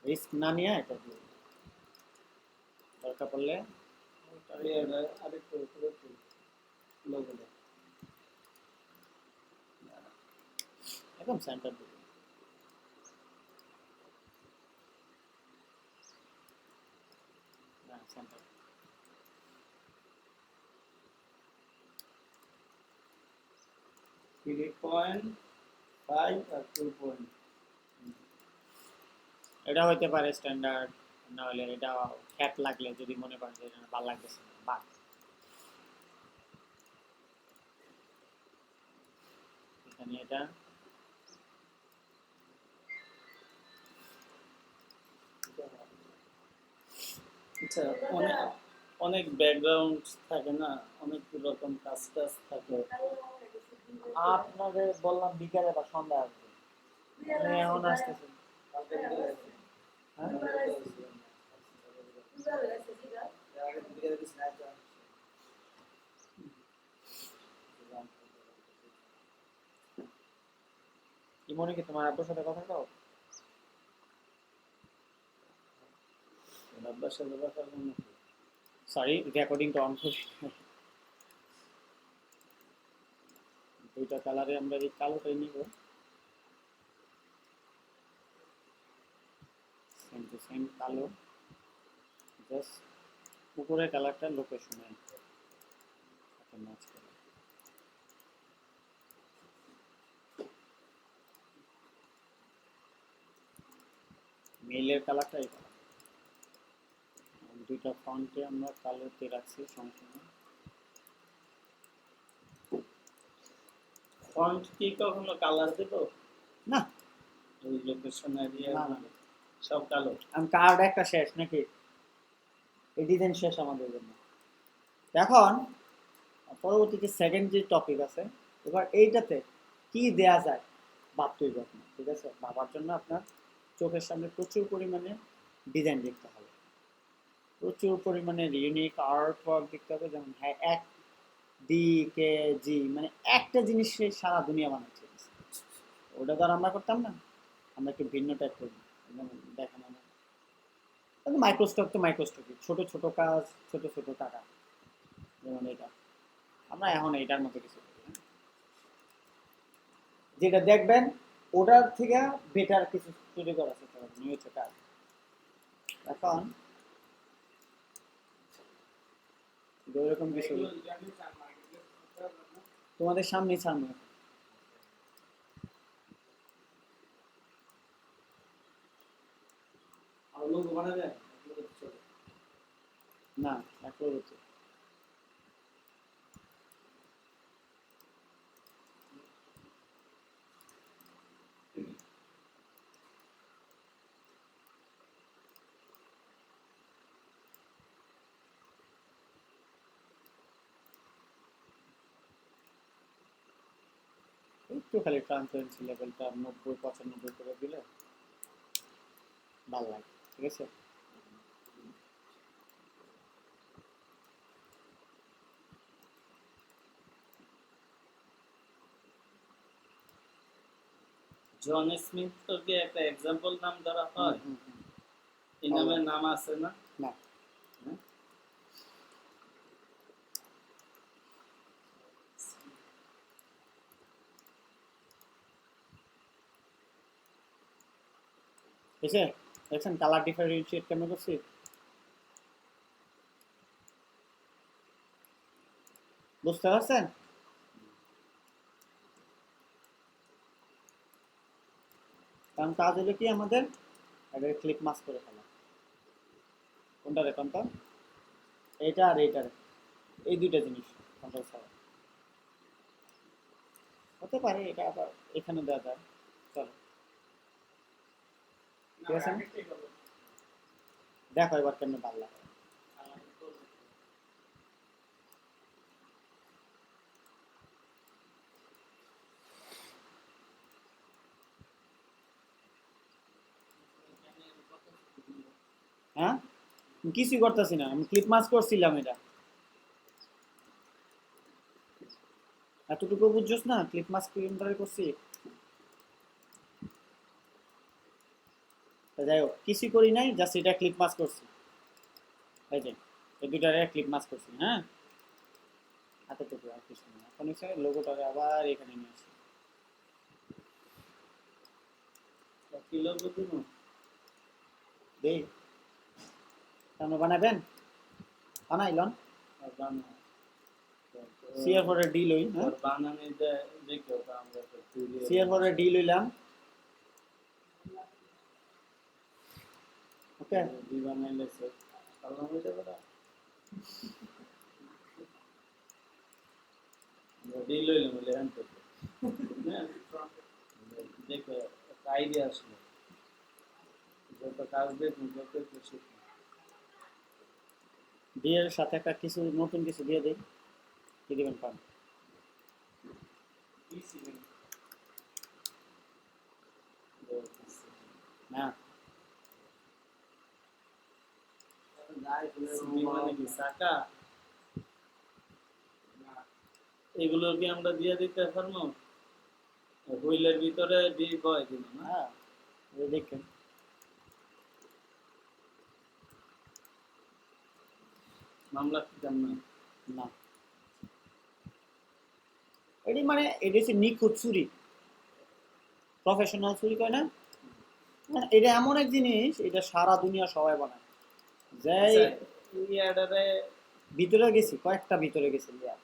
রিস্ক না নিয়ে এটা দিয়ে দিবো। দরকার পড়লে আরেকটু উপরে লোগো দেয়। একদম সেন্টার দিবে। সেন্টার 3.5 আর 2 পয়েন্ট। এটা হইতে পারে স্ট্যান্ডার্ড, না হলে এটা খ্যাত লাগলে যদি মনে করেন যে এটা ভালো লাগতেছে না, বাদ। এখানে এটা আচ্ছা, অনেক অনেক ব্যাকগ্রাউন্ড থাকে না, অনেক রকম কাজ টাজ থাকে। আপনাদের বললাম বিকালে বা সন্ধ্যা আসবে, আপনি এখন আসতেছেন, হ্যাঁ? কি মনে কি তোমার আব্বুর সাথে কথা কও? আব্বার সাথে কথা বলুন। সরি, রেকর্ডিংটা অন করি। দুইটা কালারে আমরা এই কালোটাই নিব, সেম টু সেম কালো, জাস্ট উপরের কালারটা লোকেশনে ম্যাচ করে। মেইলের কালারটা এই কালার, দুইটা ফন্টে আমরা কালোতে রাখছি, সমস্যা নেই। ফন্ট কি কখনো কালার দেব? না ওই লোকেশন এরিয়া না, না। সব কালো। আমি কার্ড একটা শেষ নাকি, এই ডিজাইন শেষ আমাদের জন্য। এখন পরবর্তীতে সেকেন্ড যে টপিক আছে, এবার এইটাতে কি দেয়া যায় ভাবতেই পারবেন, ঠিক আছে? ভাবার জন্য আপনার চোখের সামনে প্রচুর পরিমাণে ডিজাইন দেখতে হবে, প্রচুর পরিমাণে ইউনিক আর্ট ওয়ার্ক দেখতে হবে। যেমন হ্যাঁ, এক ডি কে জি, মানে একটা জিনিস সে সারা দুনিয়া বানাচ্ছে, ওটা তো আর আমরা করতাম না, আমরা একটু ভিন্ন টাইপ করি। যেমন দেখেন আমার মাইক্রোস্টক, তো মাইক্রোস্টকই ছোট ছোট কাজ, ছোট ছোট টাকা, যেমন এটা আমরা এখন এইটার মতো কিছু করি, হ্যাঁ? যেটা দেখবেন ওটার থেকে বেটার কিছু তৈরি করার চেষ্টা করবেন, এই হচ্ছে কাজ। এখন এরকম কিছু এগুলো জানি স্যার মার্কেটে করতে হবে না। তোমাদের সামনেই সামনে আর লোগো বানা যায় চলে। না, একবার হচ্ছে একটু খালি ট্রান্সপারেন্সি লেভেলটা 90-95 করে দিলে ভালো লাগে, ঠিক আছে? জন স্মিথ তো কি একটা এক্সাম্পল নাম ধরা হয়? হুম, হুম। এই নামের নাম আছে না? না, হ্যাঁ? বুঝছে? দেখছেন কালার ডিফারেন্সিয়েট কেমন করছি? বুঝতে পারছেন? কারণ কাজ হলো কি আমাদের এটা ক্লিক মাস করে ফেলা। কোনটা রে কোনটা? এইটা আর এইটা, এই দুইটা জিনিস কন্ট্রোল ছাড়া হতে পারে। এটা আবার এখানে দেওয়া যায়। চলো না ঠিক আছে না? আগেরটাই ভালো। দেখো এবার কেমনে ভালো লাগে। হ্যাঁ, আমি কিছুই করতেছি না, আমি ক্লিপ মাস করছিলাম। এটা এতটুকু বুঝছস না? ক্লিপ মাস ক্লিন ধরে করছি। তা যাই হোক, কিছুই করি নাই, জাস্ট এটা ক্লিপ মাস করছি। এই যে এই দুইটারে ক্লিপ মাস করছি। হ্যাঁ, এতটুকু, আর কিছু না। এখন হচ্ছে লোগোটাকে আবার এখানে নিয়ে আসি। কি লোগো দিব? দেই আপনি বানাবেন, বানাইলন আর বানা সিআর ফোর ডি লই। হ্যাঁ, আর বানানি দেখো তো আমরা তো ভিডিও সিআর ফোর ডি লইলাম। ওকে, দি বানাইলে সে আল্লাহ হয়ে যাবে না। আমরা ডি লইলাম বলে আনতে হ্যাঁ দেখো একটা আইডিয়া আসলো যত কাজ দেখুন যত একটু শিখুন। ডি এর সাথে একটা কিছু নতুন কিছু দিয়ে দেই। কি দিবেন পান? না, মানে কি চাকা এগুলো কি আমরা দিয়ে দিতে পারবো? হুইলের ভিতরে দিয়ে বয় দিব না? হ্যাঁ, এই দেখেন মামলা কি জান না? না, এটি মানে এটি হচ্ছে নিখুঁত চুরি, প্রফেশনাল চুরি কয় না। মানে এটা এমন এক জিনিস, এটা সারা দুনিয়া সবাই বানায়। যাই আচ্ছা ইয়াডারে ভিতরে গেছি, কয়েকটা ভিতরে গেছি লিয়া।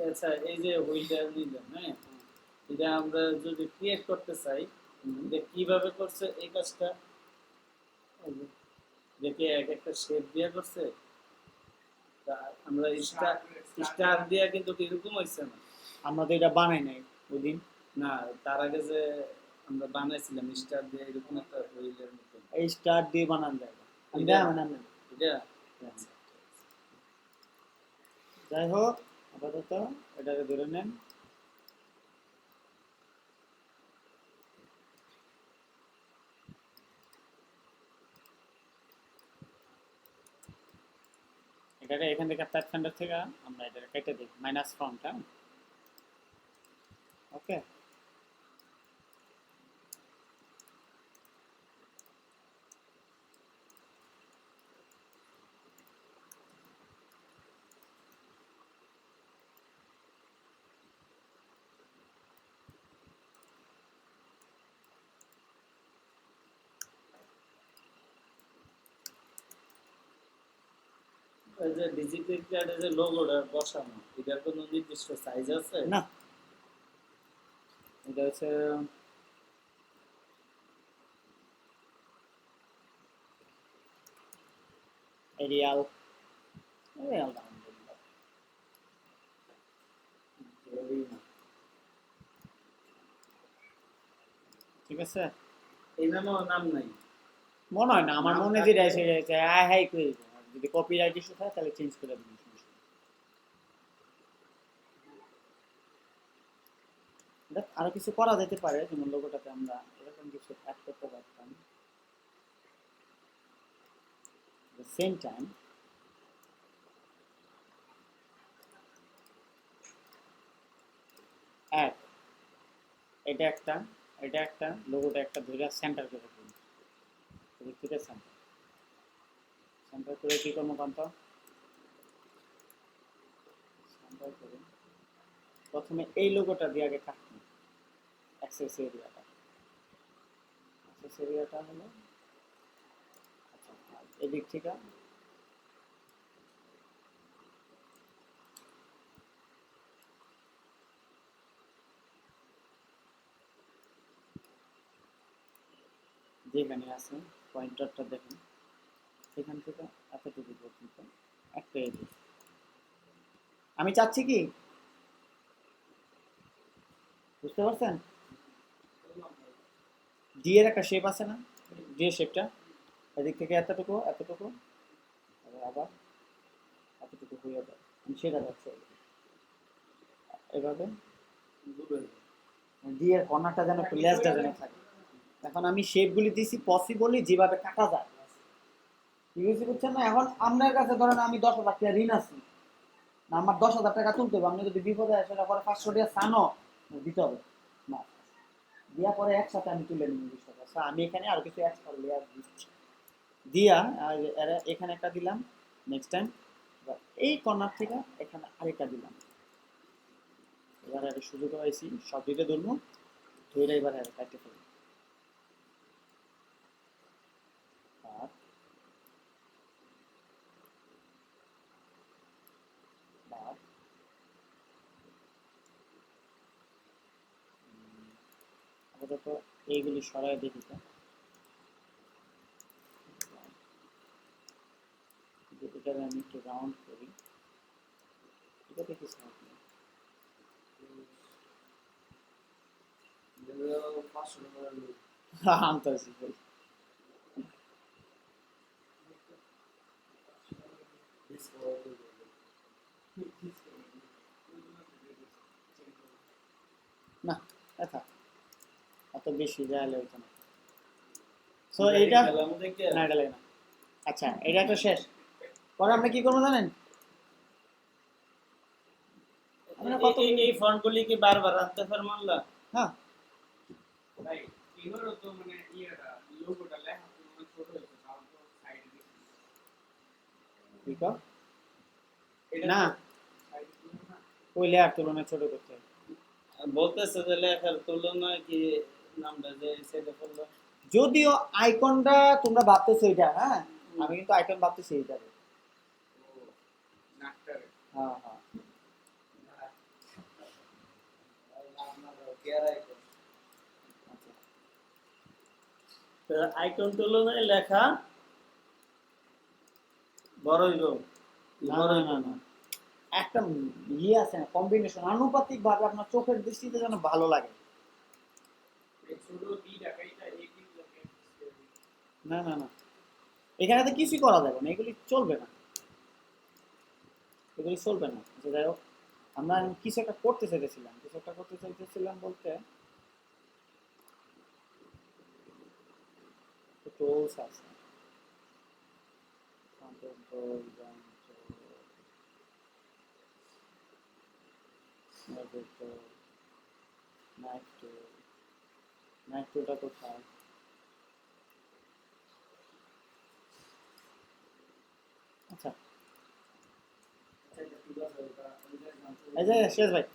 আচ্ছা এই যে হুইলটা নিলাম হ্যাঁ এটা আমরা যদি ক্রিয়েট করতে চাই এটা কিভাবে করছে এই কাজটা? দেখে এক একটা শেপ দিয়ে করছে। তা আমরা স্টার স্টার দিয়ে কিন্তু এরকম হয়েছে না। আমরা তো এটা বানাই নাই ওই দিন। না তার আগে যে আমরা বানাইছিলাম স্টার দিয়ে এরকম একটা হুইলের মতো এই স্টার দিয়ে বানান যায় না। আমি এটা? বানান নাই। এটা যাই হোক, আপাতত এটাকে ধরে নেন। এটাকে এখান থেকে প্যাথ ফাইন্ডার থেকে আমরা এটাকে কেটে দিই, মাইনাস ফ্রন্ট। হ্যাঁ, ওকে। এই যে ডিজিটাল কার্ডে যে লোগোটা বসানো এটার কোনো নির্দিষ্ট সাইজ আছে? না, এটা হচ্ছে এরিয়াল। এরিয়াল নাম বলবো। ঠিক আছে, এই নামেও নাম নাই? মনে হয় না, আমার নাম মনে থাকলে- যেটা এসে যাচ্ছে হাই হাই করে দিবো। আর যদি কপিরাইট ইস্যু থাকে তাহলে চেঞ্জ করে দিবো, সমস্যা নেই। দেখ, আরো কিছু করা যেতে পারে, যেমন লোগোটাতে আমরা এরকম কিছু অ্যাড করতে পারতাম। সেম টাইম অ্যাড, এটা একটা, এটা একটা, লোগোটা একটা ধরে সেন্টার করে দিন। ঠিক আছে, সেন্টার করে কি করবো কান্ত? সেন্টার করে প্রথমে এই লোগোটা দিয়ে আগে কাটুন, অ্যাক্সেস এরিয়াটা। সারফেস এরিয়াটা হলো, আচ্ছা, আর এদিক থেকে যেখানে আছে পয়েন্টারটা দেখেন, সেখান থেকে এতটুকু পর্যন্ত একটা এরিয়া। আমি চাচ্ছি কি, বুঝতে পারছেন, ডি এর একটা শেপ আছে না, ডি এর শেপটা এদিক থেকে এতটুকু এতটুকু, আবার এতটুকু হয়ে যায়, আমি সেটা যাচ্ছে এভাবে, ডি এর কর্নারটা যেন একটু লেজটা যেন থাকে। এখন আমি শেপগুলি দিছি পসিবলি যেভাবে কাটা যায়, ঠিক আছে, বুঝছেন না? এখন আপনার কাছে ধরেন আমি 10,000 টাকা ঋণ আছি, না আমার 10,000 টাকা তুলতে হবে, আপনি যদি বিপদে আসে সেটা পরে 500 টাকা চানো দিতে হবে না, দিয়া পরে একসাথে আমি তুলে নিই 20 টাকা। আমি এখানে আরো কিছু এক্সট্রা লেয়ার দিচ্ছি, দিয়া আর এখানে একটা দিলাম, নেক্সট টাইম এই কর্নার থেকে এখানে আরেকটা দিলাম। এবার একটা সুযোগ হয়েছি, সব দিকে ধরবো, ধরে এবার কাটতে ফেলবো, আর বার আপাতত এইগুলি সরাই দেখি তো, এটাকে আমি একটু রাউন্ড করি, এটা দেখিস না আপনি, আনতেছি ভাই। না দেখা এত বেশি দেয়ালে হইতো না, সো এইটা না, এটা লাগে না। আচ্ছা, এটা তো শেষ, পরে আমরা কি করবো জানেন, আমরা কত এই ফন্টগুলি কি বারবার আনতে পারবো না? হ্যাঁ ভাই এবারও তো মানে ইয়েটা লোগোটা লেখা তো মানে ছোট হয়েছে, তাও তো সাইডে দিচ্ছি ঠিক না, ওই লেয়ার তুলনায় ছোট করতে হবে। বলতেছে যে লেখার তুলনায় কি নামটা যে সেটা করলো। যদিও আইকনটা তোমরা ভাবতেছো এটা, হ্যাঁ আমি কিন্তু আইকন ভাবতেছি এইটা, নাকটারে হ্যাঁ হ্যাঁ আচ্ছা। আইকন তুলনায় লেখা বড় হইব। না না না না, একটা ইয়ে আছে না, কম্বিনেশন আনুপাতিক ভাবে আপনার চোখের দৃষ্টিতে যেন ভালো লাগে। এই ছোট ডি টাকাইটা এই দিন লাগে না না না, এখানে তো কিছুই করা যাবে না, এগুলি চলবে না, এগুলি চলবে না। আচ্ছা যাই হোক, আমরা কিছু একটা করতে চাইতেছিলাম, কিছু একটা করতে চাইতেছিলাম বলতে টুলস আছে, নাইট টুলটা কোথায়, আচ্ছা এই যে শেষ ভাই,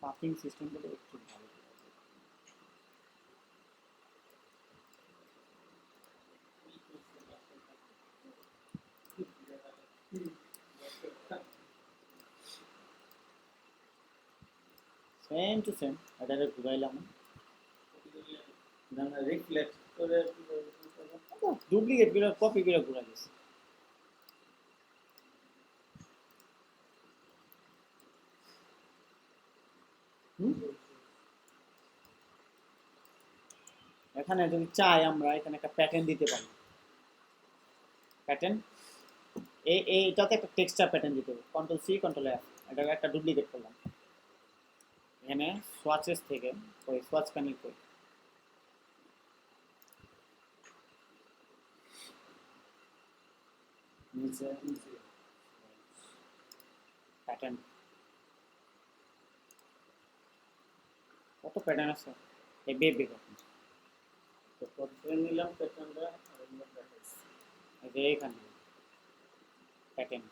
পাপিং সিস্টেমটা একটু ভালো। সেম টু সেম, এটাকে ঘুরাইলাম, রিফ্লেক্ট করে ডুপ্লিকেট করে কপি করে ঘুরাই গেছে। এখানে যদি চাই আমরা এখানে একটা প্যাটার্ন দিতে পারি, প্যাটার্ন এইটাতে একটা টেক্সচার প্যাটার্ন দিতে হবে, কন্ট্রোল সি কন্ট্রোল এফ, এটাকে একটা ডুপ্লিকেট করলাম, এখানে সোয়াচেস থেকে ওই সোয়াচ কানেক্ট করি, নিচে প্যাটার্ন, কত প্যাটার্ন আছে এই বেবি, তো করতে নিলাম প্যাটার্নটা এই যে এইখানে প্যাটার্ন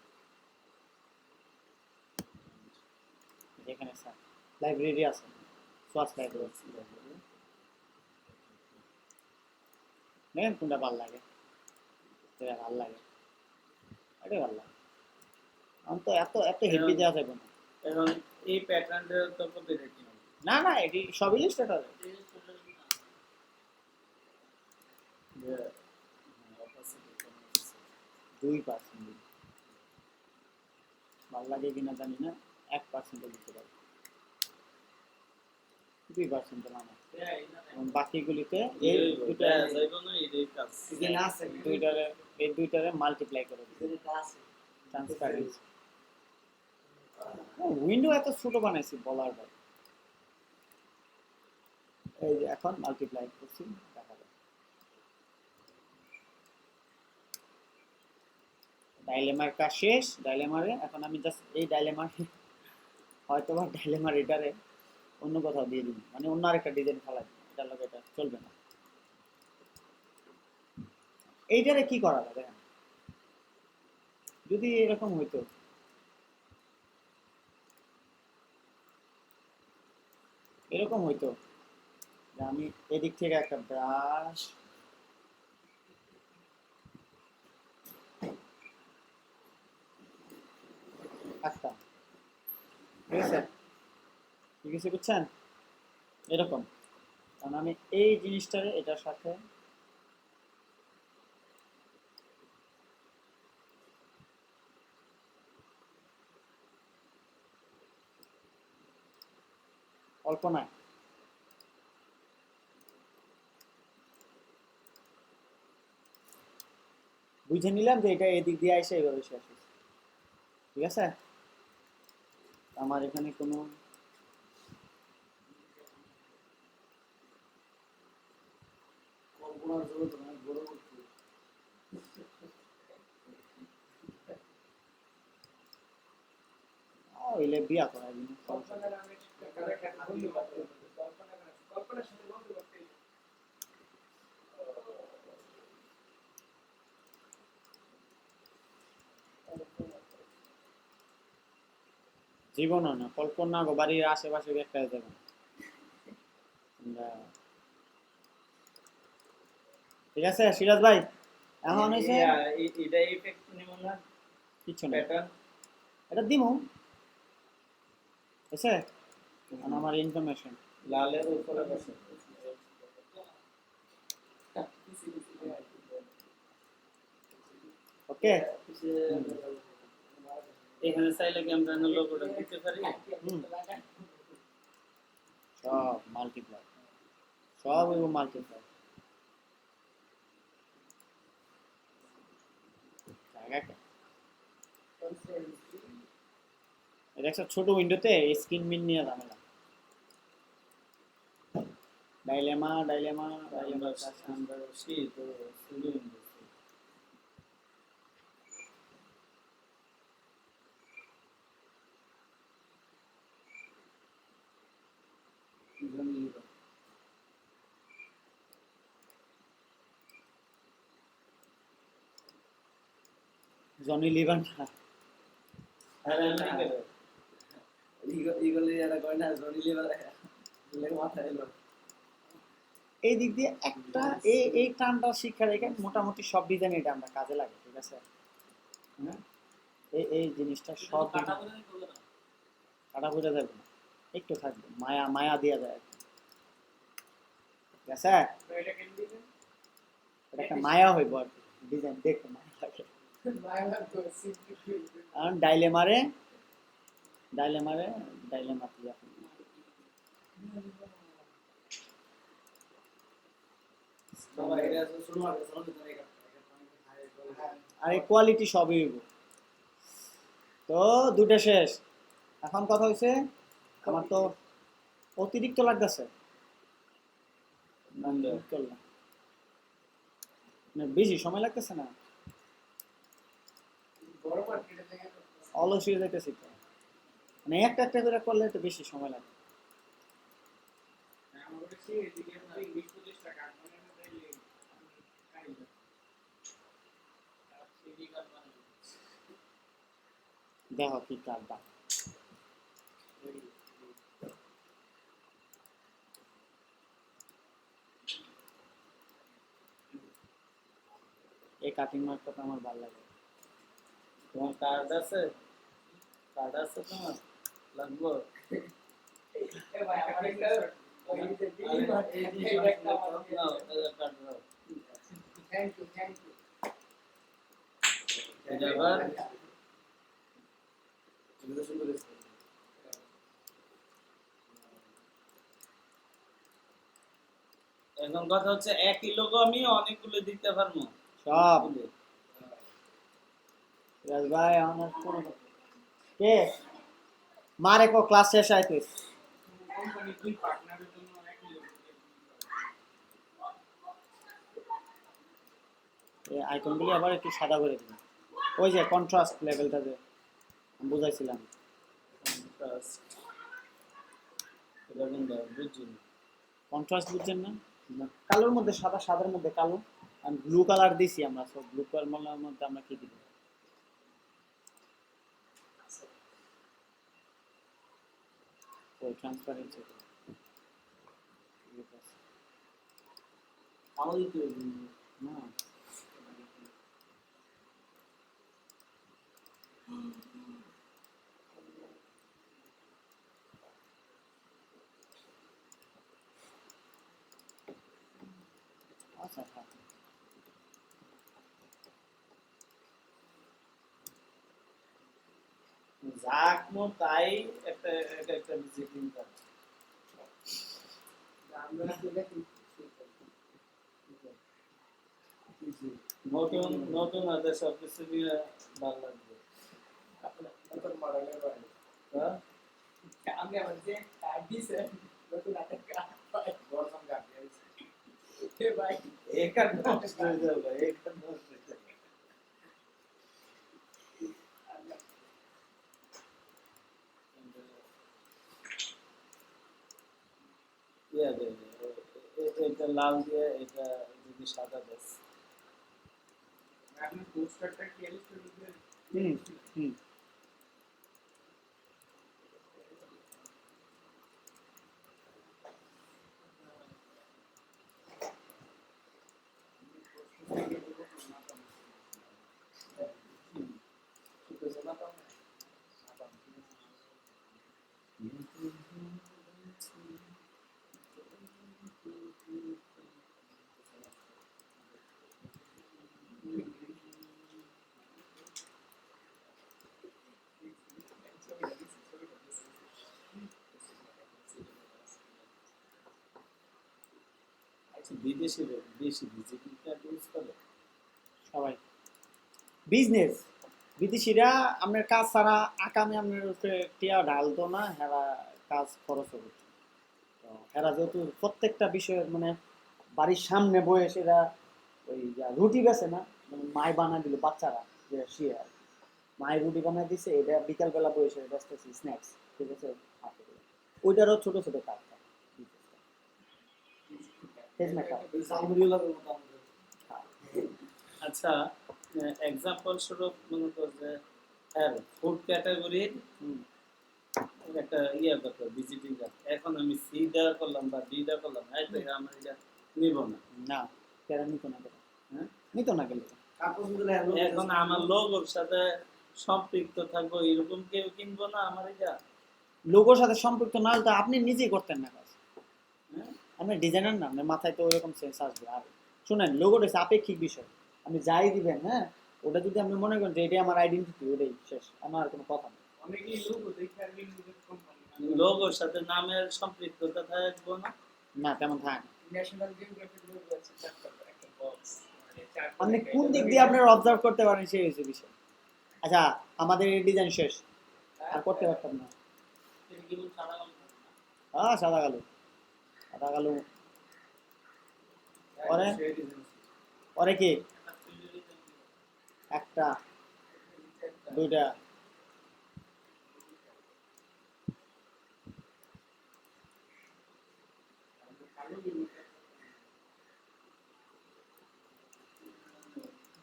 এখানে স্যার লাইব্রেরি আছে সোয়াস লাইব্রেরি দেখেন কোনটা ভালো লাগে এটা ভালো লাগে এটাই ভালো লাগে আমার তো এত এত হেভি দেওয়া যাবে না এখন এই প্যাটার্নটা তো কত রেটিং না না এটি সবই লিস্টেড হবে যে 2% ভালো লাগে কিনা জানি না 1% দিতে পারি 2% মানে এবং বাকিগুলিতে এই দুটা দুইটারে এই দুইটারে মাল্টিপ্লাই করে দিই ট্রান্সপারেন্সি উইন্ডো এত ছোট বানাইছি বলার ভাই এই যে এখন মাল্টিপ্লাই করছি দেখা যায় ডাইলেমার কাজ শেষ ডাইলেমারে এখন আমি জাস্ট এই ডাইলেমার হয়তো বা ডাইলেমার এটারে অন্য কোথাও দিয়ে দিন মানে অন্য আরেকটা ডিজাইন ফেলা দিন এটার লগে এটা চলবে না এইটারে কি করা যাবে দেখেন যদি এরকম হইতো এরকম হইতো যে আমি এদিক থেকে একটা ব্রাশ আঁকতাম ঠিক আছে ঠিক আছে বুঝছেন এরকম কারণ আমি এই জিনিসটারে এটার সাথে কল্পনায় বুঝে নিলাম যে এটা এদিক দিয়ে আসে এইভাবে শেষ হয়েছে ঠিক আছে আমার এখানে কোনো কল্পনার জগৎ অনেক বড় করতে হইলে বিয়া করা জিনিস কল্পনার আমি একটা বন্ধু কল্পনার সাথে বন্ধু করতে জীবনও না কল্পনা গো বাড়ির আশেপাশে একটা যাবেন ঠিক আছে সিরাজ ভাই এখন হয়েছে এটা ইফেক্ট নিব না কিছু না প্যাটার্ন এটা দিমু বুঝছে আমার ইনফরমেশন লালের উপরে বসে ওকে এখানে চাইলে কি আমরা লোগোটা দিতে পারি সব মাল্টিপ্লাই সব হইব মাল্টিপ্লাই এটা একটা ছোট উইন্ডোতে স্ক্রিন মিন নিয়ে ঝামেলা ডাইলেমা ডাইলেমা ডাইলেমা আমরা শীত ও সুন্দর জনি লিভান এই দিক দিয়ে একটা এই টানটা শিক্ষা রেখে মোটামুটি সব ডিজাইন এটা আমরা কাজে লাগে ঠিক আছে হ্যাঁ এই জিনিসটা সব কাটা বোঝা যাবে না একটু থাকবে মায়া মায়া দেওয়া যায় ঠিক আছে এটা কেন দিবেন এটা একটা মায়া হইব আর কি ডিজাইন দেখতে মায়া লাগে মাইনাস তো সিম্পলি কারণ ডাইলেমারে ডাইলেমা দিয়ে আর এই কোয়ালিটি সবই হইব তো দুটো শেষ এখন কথা হয়েছে আমার তো অতিরিক্ত লাগতেছে বেশি সময় লাগতেছে না বড় মার্কেটে থেকে অলস হয়ে যাইতেছি তো মানে একটা একটা করে করলে তো বেশি সময় লাগে আমাদের কাছে এদিকে 20-25 টাকা মানে তাইলে দেখো কি কাটবা। এই কাটিং মার্কটা তো আমার ভালো লাগে। তোমার কার্ড আছে? কার্ড আছে তোমার? লাগবো? এ ভাই আমার একটা ওই যে দিলি একটা নাও, এই যে কার্ড নাও। থ্যাংক ইউ এটা আবার এখন কথা হচ্ছে একই লোক আমি অনেকগুলো দিতে পারবো সব বুঝলে? রাজ ভাই আমার কোনো কে মারে কো ক্লাস শেষ আইতে কোম্পানি দুই পার্টনারের জন্য একই লোক এই আইকনগুলি আবার একটু সাদা করে দিন। ওই যে কন্ট্রাস্ট লেভেলটা যে আমি বুঝাইছিলাম। Trust. এটা কিন্তু বুঝিনি। কন্ট্রাস্ট বুঝছেন না? কালোর মধ্যে সাদা, সাদার মধ্যে কালো। আমি ব্লু কালার দিছি আমরা, সব ব্লু কালারের মধ্যে আমরা কি দিব? ওই ট্রান্সপারেন্সি আমাদের তো না আচ্ছা থাক। যাক মো তাই একটা একটা একটা ভিজিটিং কার্ড। আমরা দিলে কি নতুন নতুন হাতে সবকিছু নিয়ে ভালো লাগবে। নতুন মডেলের বাড়ি হ্যাঁ? আমি আমার যে কার্ড দিছে নতুন একটা কার্ড পাই বর্তমান কার্ড দিয়েছে এ ভাই এক কার্ড নষ্ট হয়ে যাবে, এক কার্ড নষ্ট হয়ে যাবে। ইয়া দে, এটা লাল দিয়ে এটা যদি সাদা দেয়। আপনার পোস্টারটা কি এলিস্টেড দিয়ে হুম হুম আচ্ছা, বিদেশিরা বেশি ভিজিটিং কার্ড ইউজ করে। সবাই বিজনেস। বিদেশিরা আপনার কাজ ছাড়া আকামে আপনার উপরে টিয়া ঢালতো না, হেরা কাজ খরচ করতো। তো হেরা যেহেতু প্রত্যেকটা বিষয়ের মানে বাড়ির সামনে বয়ে সেরা ওই রুটি বেছে না, মানে মায় বানায় দিল বাচ্চারা, যে শিয়ে আর মায়ের রুটি বানায় দিছে, এটা বিকালবেলা বসে বেচতেছি স্ন্যাক্স, ঠিক আছে হাতে করে। ওইটারও ছোট ছোট কাজ থাকে আচ্ছা, এক্সাম্পল স্বরূপ মনে কর যে ফুড ক্যাটাগরির একটা ইয়ে করতে ভিজিটিং কার্ড। এখন আমি সি দেওয়া করলাম বা ডি দেওয়া করলাম, এই তো আমার এটা নিব না। না কেন নিত না কেন, হ্যাঁ? নিত না গেলে এখন আমার লোগোর সাথে সম্পৃক্ত থাকবো এরকম কেউ কিনবো না আমার এটা। লোগোর সাথে সম্পৃক্ত না হলে তো আপনি নিজেই করতেন না কাজ। হ্যাঁ? আপনি ডিজাইনার না, আপনার মাথায় তো ওরকম সেন্স আসবে। আর শুনেন, লোগোটা হচ্ছে আপেক্ষিক বিষয়। আপনি যাই দিবেন, হ্যাঁ, ওটা যদি আপনি মনে করেন যে এটাই আমার আইডেন্টিটি, ওটাই শেষ, আমার আর কোনো কথা নেই। অনেকেই লোক দেখে আর নিজেদের কোম্পানি লোগোর সাথে নামের সম্পৃক্ততা থাকবো না। না তেমন থাক। ন্যাশনাল জিওগ্রাফিক লোক আছে চারটা একটা বক্স আপনি কোন দিক দিয়ে আপনার অবজার্ভ করতে পারেন সেই হচ্ছে বিষয়। আচ্ছা, আমাদের এই ডিজাইন শেষ, আর করতে পারতাম না। সাদা কালো, সাদা কালো। পরে পরে কি একটা দুইটা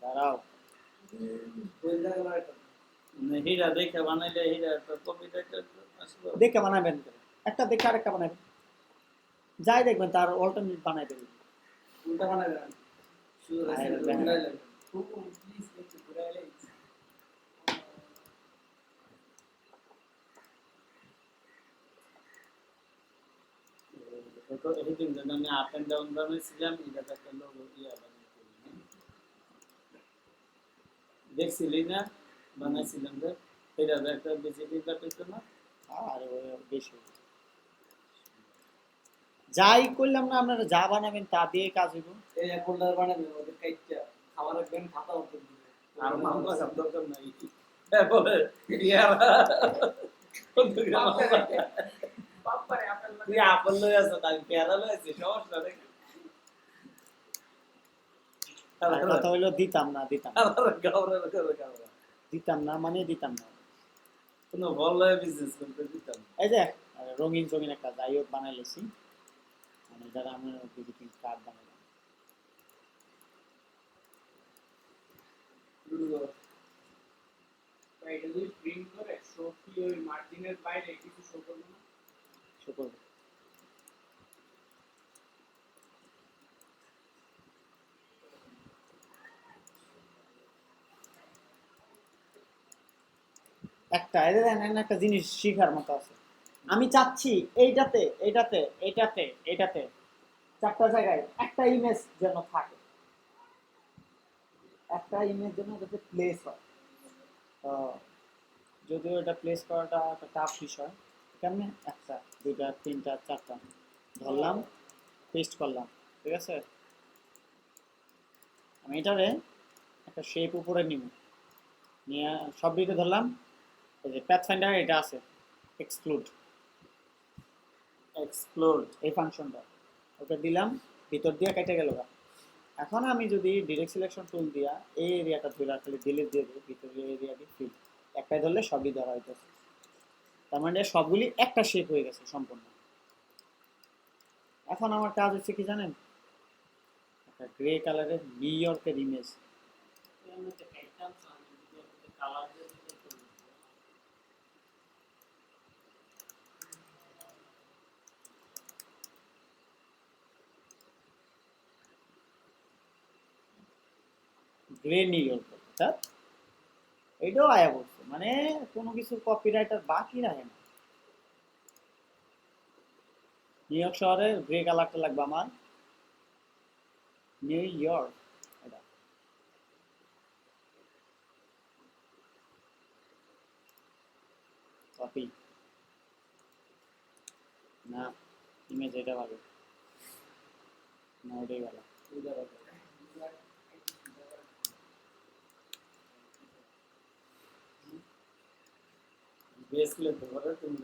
দাঁড়াও, মানে হীরা দেখে বানাইলে হীরা তো কপিরাইট আসলো। দেখে বানাবেন কেন? একটা দেখে আরেকটা বানাবেন, যাই দেখবেন তার অল্টারনেট বানাই দেবেন। উল্টা বানাবেন শুধু আর রেসিপি দেখা উল্টাই যাবে। লাগবে হুকুম প্লিজ একটু ঘুরাই লাই তো এই দিন যেন আমি আপ এন্ড ডাউন বানাইছিলাম এটা একটা লোগো ইয়া বানাইছিলাম, দেখছিলি না বানাইছিলাম যে এটা একটা ভিজিটিং কার্ড হইতো না। আর ওই বেশি যাই করলাম না, আপনারা যা বানাবেন তা দিয়ে কাজ হইব। এই এক ফোল্ডার বানাবেন ওদের কাইটটা খাবার রাখবেন খাতা ওপর দিবে আর মামলা সব দরকার নাই বলে ইয়ারা বাপ্পারে আপেল তুই আপল লই আছো তাই পেয়ারা লই আছিস সমস্যা নেই। আর কথা হইলো দিতাম না দিতাম না মানে দিতাম না। কোনো ভালো বিজনেস করতে দিতাম। এই যে রঙিন রঙিন একটা যাই হোক বানাই লেছি, মানে যারা আমি ভিজিটিং কার্ড বানালাম। এটা যদি প্রিন্ট করে শো কি ওই মার্জিনের বাইরে কিছু শো করবে না শুকর একটা এই যে দেখেন, একটা জিনিস শিখার মতো আছে। আমি চাচ্ছি এইটাতে এইটাতে এইটাতে এইটাতে চারটা জায়গায় একটা ইমেজ যেন থাকে, একটা ইমেজ যেন যাতে প্লেস হয়। তো যদিও এটা প্লেস করাটা একটা টাফ বিষয়, কেমনে একটা দুইটা তিনটা চারটা ধরলাম, পেস্ট করলাম, ঠিক আছে। আমি এটারে একটা শেপ উপরে নিব, নিয়ে সব দিকে ধরলাম, এই যে প্যাথফাইন্ডার এটা আছে এক্সক্লুড, এক্সপ্লোড এই ফাংশনটা ওটা দিলাম, ভিতর দিয়ে কেটে গেল। এখন আমি যদি ডিরেক্ট সিলেকশন টুল দিয়া এই এরিয়াটা ধরে খালি ডিলিট দিয়ে দিই, ভিতরের এরিয়াটি ফিল একটাই ধরলে সবই ধরা হইতেছে। তার মানে সবগুলি একটা শেপ হয়ে গেছে সম্পূর্ণ। এখন আমার কাজ হচ্ছে কি জানেন, একটা গ্রে কালারের নিউ ইয়র্কের ইমেজ, গ্রে নিউ ইয়র্ক, অর্থাৎ এইটাও আয়া বলছে, মানে কোনো কিছুর কপিরাইটার বাকি রাখে না। নিউ ইয়র্ক শহরের গ্রে কালারটা লাগবে আমার, নিউ ইয়র্ক, এটা কপি না, ইমেজ এটা ভালো না, ওটাই ভালো। বেসলে তো করে তুমি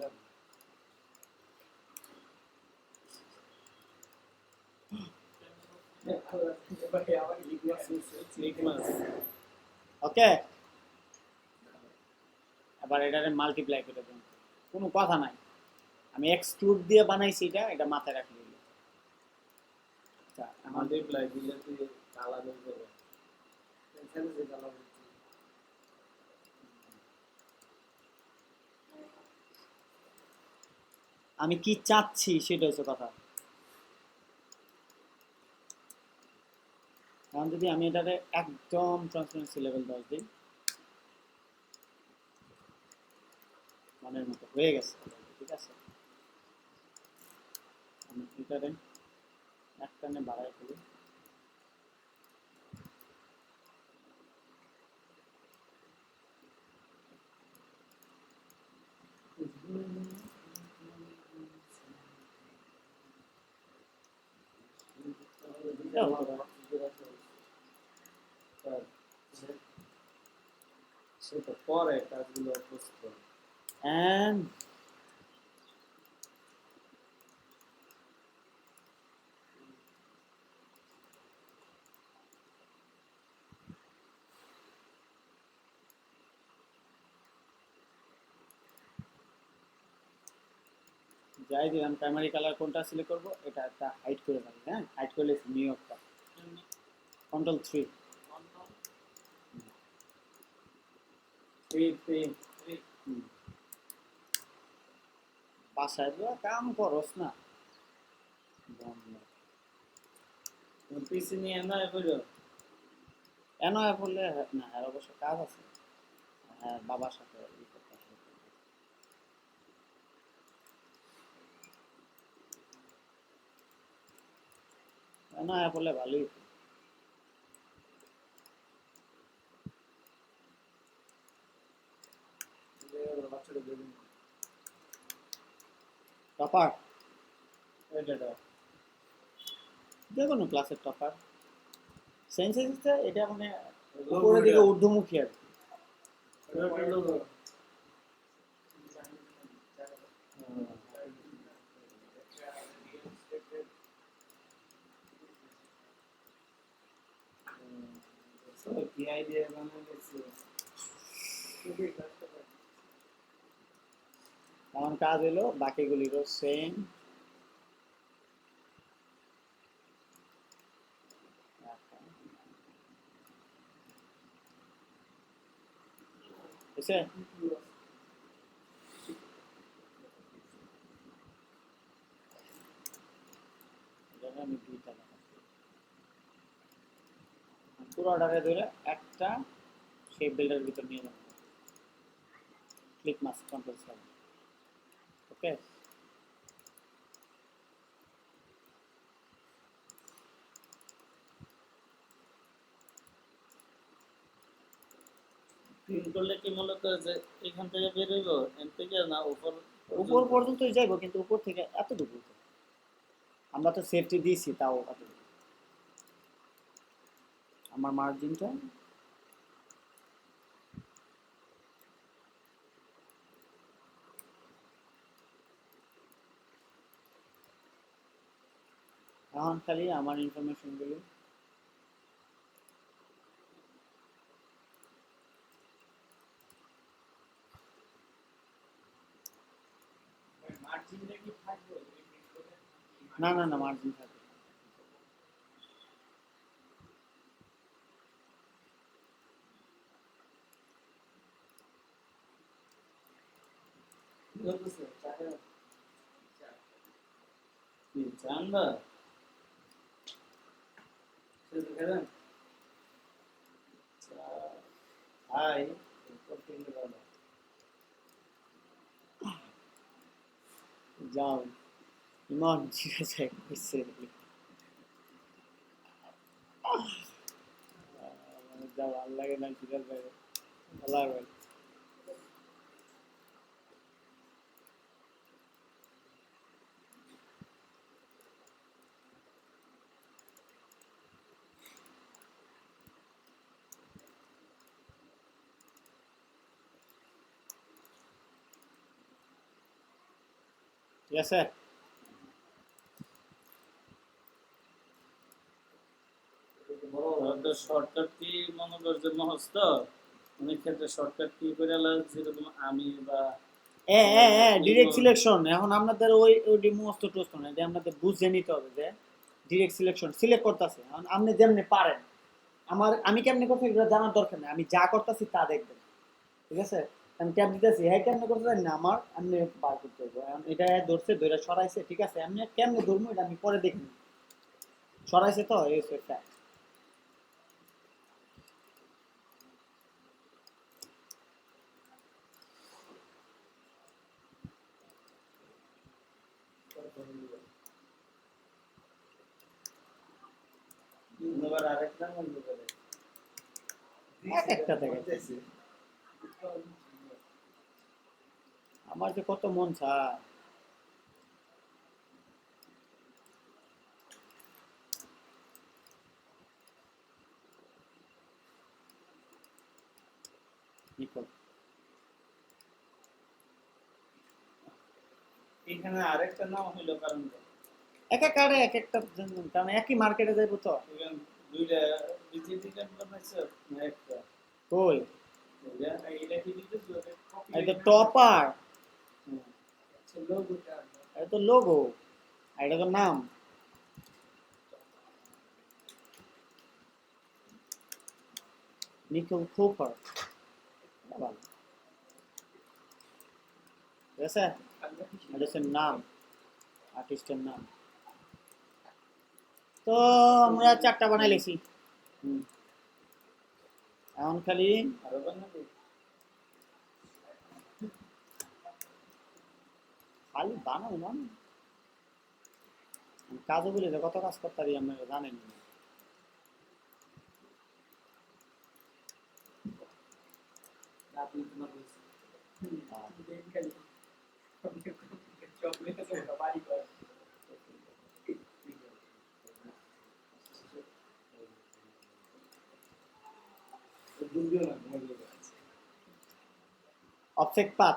ওকে, এবার এটারে মাল্টিপ্লাই করে দেন, কোনো কথা নাই। আমি এক্সক্লুড দিয়ে বানাইছি, এটা মাথায় রাখলে হলো। আচ্ছা এখন আমাদের প্লাই দিলে তুই কালার হয়ে যাবে। এখানে যে কালার হচ্ছে আমি কি চাচ্ছি সেটা হচ্ছে কথা। এখন যদি আমি এটারে একদম ট্রান্সপারেন্সি লেভেল 10 দিই, মনের মতো হয়ে গেছে, ঠিক আছে। আমি এটারে একটানে বাড়াই ফেলি, এটা হতে পারে। সেটা পরে কাজগুলো পোস্ট করে। And যাই দিলাম, প্রাইমারি কালার কোনটা সিলেক্ট করবো, এটা একটা হাইড করে রাখি, হ্যাঁ হাইড করলে নিউ ইয়র্কটা, কন্ট্রোল 3, বাসায় তো কাম করস না পিসি নিয়ে নয় করো এন বললে না আর অবশ্য কাজ আছে হ্যাঁ বাবার সাথে ই করতে হবে। এন বললে ভালোই হতো। টপার যে কোনো ক্লাসের টপার সেন্সেসে এটা মানে উপরের দিকে ঊর্ধ্বমুখী আর কি। কি আইডিয়া বানাইছে এমন কাজ হলো বাকিগুলিরও সেম বুঝছে আমি দুইটা দেখাচ্ছি পুরো অর্ডারে ধরে একটা শেপ বিল্ডার ভিতর নিয়ে যাবো ক্লিক মাস্ক কন্ট্রোল 7 ওকে প্রিন্ট করলে কি মূলত যে এখান থেকে বের হইব এখান থেকে না উপর উপর পর্যন্তই যাইবো কিন্তু উপর থেকে এতটুকু আমরা তো সেফটি দিয়েছি তাও এতটুকু আমার মার্জিনটা এখন খালি আমার ইনফরমেশন গুলি মার্জিনটা কি থাকবে না না না মার্জিন থাকবে জানবা হাই যাও ইমন ঠিক আছে কইছে যা ভালো লাগে না সিরিয়াল ভাই ভালো লাগে ঠিক আছে শর্টকাট কি মনে কর যে মহস্ত অনেক ক্ষেত্রে শর্টকাট কি করে যেরকম আমি বা ডিরেক্ট সিলেকশন এখন আপনাদের ওই মুখস্থ টস্ত না যে আপনাদের বুঝে নিতে হবে যে ডিরেক্ট সিলেকশন সিলেক্ট করতেছে এখন আপনি যেমনি পারেন আমি কেমনে করতে এগুলো জানার দরকার নেই আমি যা করতেছি তা দেখবেন ঠিক আছে আমি ট্যাব দিতেছি হ্যাঁ কেমনে করতে জানি না আমার আপনি বার করতে হবে এখন এটা ধরছে ধরে সরাইছে ঠিক আছে আপনি কেমনে ধরবো এটা আমি পরে দেখি সরাইছে তো এই হচ্ছে fact। আবার আরেকটা মনে করে এক একটা থেকে আমার যে কত মন চায় নিকট এখানে আরেকটা নাম হইলো কারণ এক এক কারে এক একটা কারণ একই মার্কেটে যাইবো তো এখানে দুইটা বিজেপি কার্ড বানাইছে না একটা কই এটা কি দিতেছ এই তো টপার লোগোটা এটা তো লোগো আর এটা তো নাম নিকল খোপার ভালো ঠিক আছে, এটা হচ্ছে নাম, আর্টিস্টের নাম। তো আমরা 4টা বানাই লেছি। এখন খালি আরো বানাবি? খালি বানাবো না, কাজও বলি যে কত কাজ করতে পারি আপনারা জানেন। আপনি তোমার বলছি। অবজেক্ট পাথ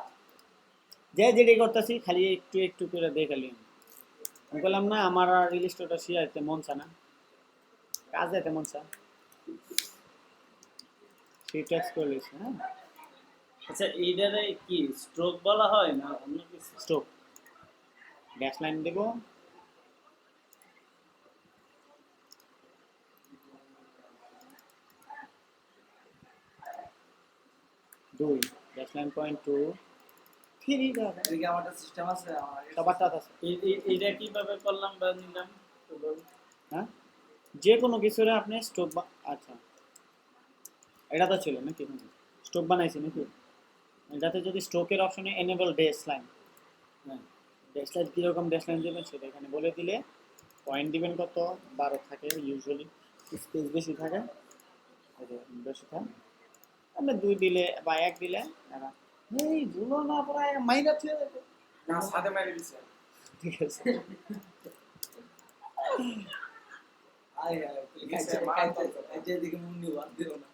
যে যেটাই করতেছি খালি একটু একটু করে দেখালি। আমি বললাম না আমার রিলিস্টটা শিয়াইতে মন চা না, কাজ যেতে মন চা, সেই ট্যাক্স করে লিছি। হ্যাঁ, আচ্ছা এইটারে কি স্ট্রোক বলা হয় না অন্য কিছু? স্ট্রোক ড্যাশ লাইন দেবো, দুই dash line point two three, এদিকে আমার একটা সিস্টেম আছে সবারটা আছে। এইটা কিভাবে করলাম বা নিলাম তো বলুন। হ্যাঁ, যে কোনো কিছুরে আপনি স্ট্রোক আচ্ছা এটা তো ছিল নাকি, স্ট্রোক বানাইছি নাকি, এটাতে যদি স্ট্রোকের অপশনে এনেবল ড্যাশ লাইন, হ্যাঁ ড্যাশ লাইন কীরকম ড্যাশ লাইন দেবেন সেটা এখানে বলে দিলে পয়েন্ট দিবেন কত, 12 থাকে ইউজুয়ালি, স্পেস বেশি থাকে, বেশি থাকে আপনি 2 দিলে বা 1 দিলে এরা এই ভুলো না প্রায় মাইনাস হয়ে যাবে। না সাথে মেরে দিছে ঠিক আছে, আই কাইছে কাইছে এদিকে মুন্নি বাদ দিও না।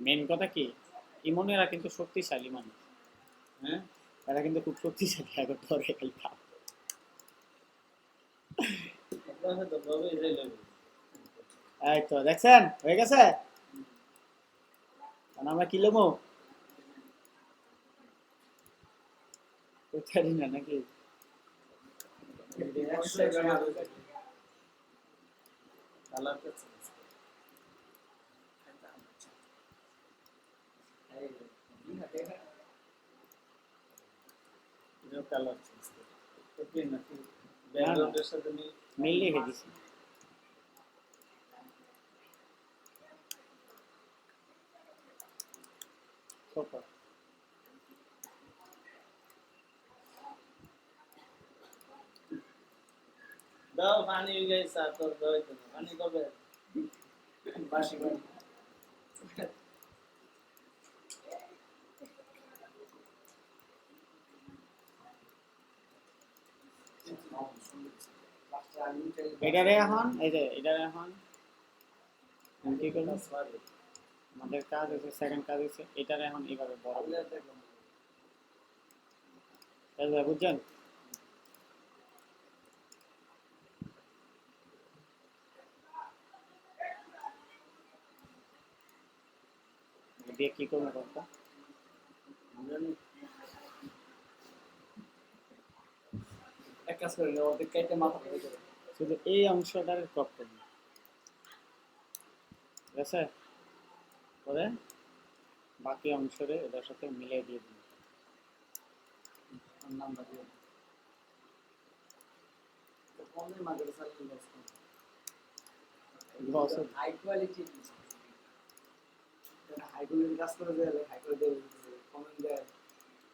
মেন কথা কি ইমনেরা কিন্তু শক্তিশালী মানুষ, হ্যাঁ এরা কিন্তু খুব শক্তিশালী, এখন ধরে খালি খাও। আপনার তো ভাবে এটাই লাগবে। এই তো দেখছেন হয়ে গেছে, আমরা কি লমো কোথায় না নাকি, কালার করছে এটা কালার চেঞ্জ করে ওকে নাকি ব্যাকগ্রাউন্ডের সাথে মেল লিখে দিছি। সুপার, দাও পানি হয়ে গেছে আর তোর দাও পানি কবে বাসি বাড়ি এটারে এখন এই যে এটারে এখন কি করবো, আমাদের কাজ হচ্ছে সেকেন্ড কাজ হচ্ছে এটারে এখন এইভাবে বড় করবো। বুঝছেন, দিয়ে কি করবো বলতো, এক কাজ করে ওদের কেটে মাথা ফেলে দেবে। শুধু এই অংশটারে ক্রপ করবো, ঠিক আছে, পরে বাকি অংশরে এটার সাথে মিলিয়ে দিয়ে দিন। নাম্বার দিয়ে তো ফোনে মাঝে সাথে loss high quality high quality কাজ করে দেয় হাই কোয়ালিটি কমেন্ট দেয়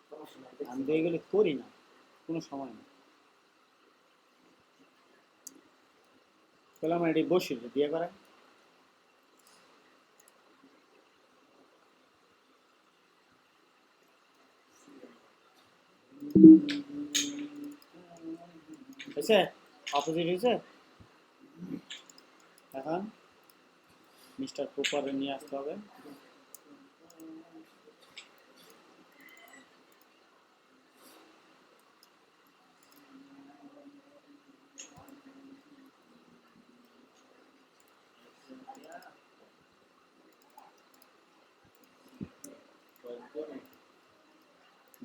সমস্যা নাই। আমি তো এগুলি করি না, কোনো সময় না, তাহলে আমার এটি বসি বিয়ে করা। হয়েছে, অপোজিট হয়েছে, এখন মিস্টার কুপারে নিয়ে আসতে হবে।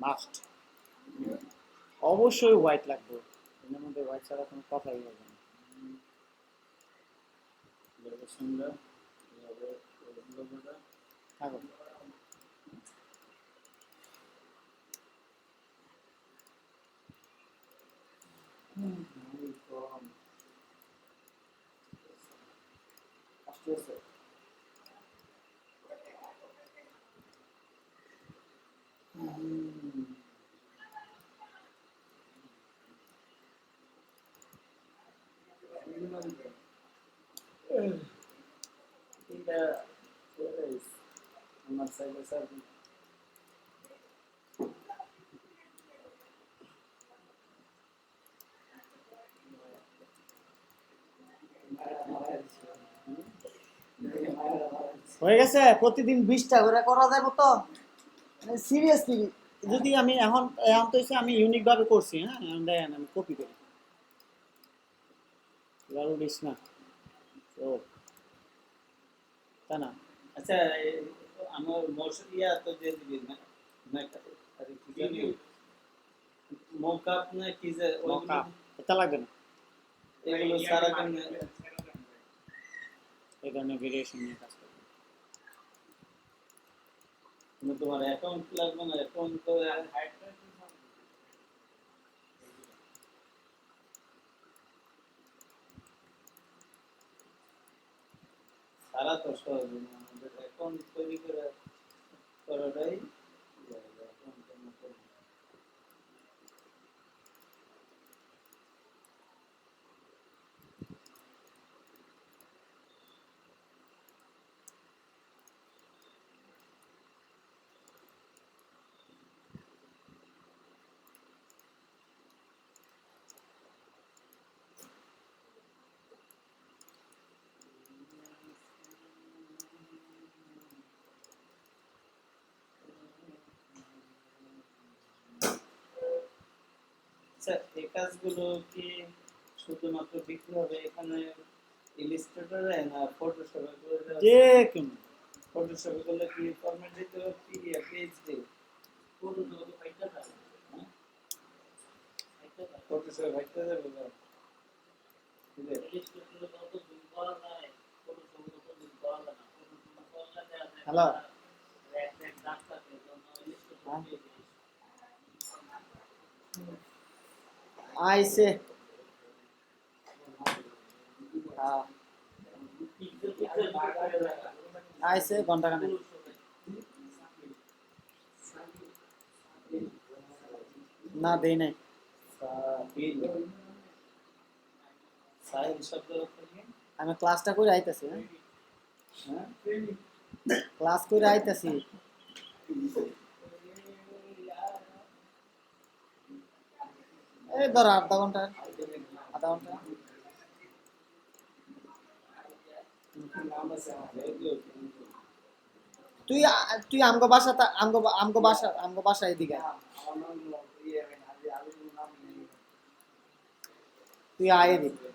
মাস্ট অবশ্যই হোয়াইট লাগবে, এর মধ্যে হোয়াইট ছাড়া কোনো কথাই হবে না। সুন্দর লোগোটা থাকো কম আসতেছে এটা আমার সাইডে স্যার হয়ে গেছে প্রতিদিন 20টা করে করা যাবে তো সিরিয়াসলি যদি আমি এখন এখন তো হচ্ছে আমি ইউনিক ভাবে করছি হ্যাঁ এখন দেখেন আমি কপি করি এবার উঠিস না ও তা না আচ্ছা আমার ইয়া তো দিয়ে দিবি না আরে কি জানি মকআপ না কি যে মকা ওইগুলো এটা লাগবে না এগুলো সারা জন্য এই ধরনের ভেরিয়েশন নিয়ে কাজ করবো তোমার অ্যাকাউন্ট লাগবে না অ্যাকাউন্ট তো সারা তো সহজ না আমাদের অ্যাকাউন্ট তৈরি করে করাটাই অ্যাকাউন্টের মতো আচ্ছা এই কাজগুলো কি শুধুমাত্র বিক্রি হবে এখানে ইলিস্ট্রেটরে না ফটোশপে করে যে কোনো ফটোশপে করলে কি ফরম্যাট দিতে হবে পিডিএফ পিএইচডি ফটোশপে ভাইটা যাবে না হ্যালো আইসে হ্যাঁ আইসে ঘন্টা খানেক না দেই নাই সাইন শব্দ কি আমি ক্লাসটা করে আইতাছি হ্যাঁ হ্যাঁ ক্লাস করে আইতাছি এই ধর আধা ঘন্টা তুই তুই আমগো বাসা এদিকে আয়। তুই আয় এদিকে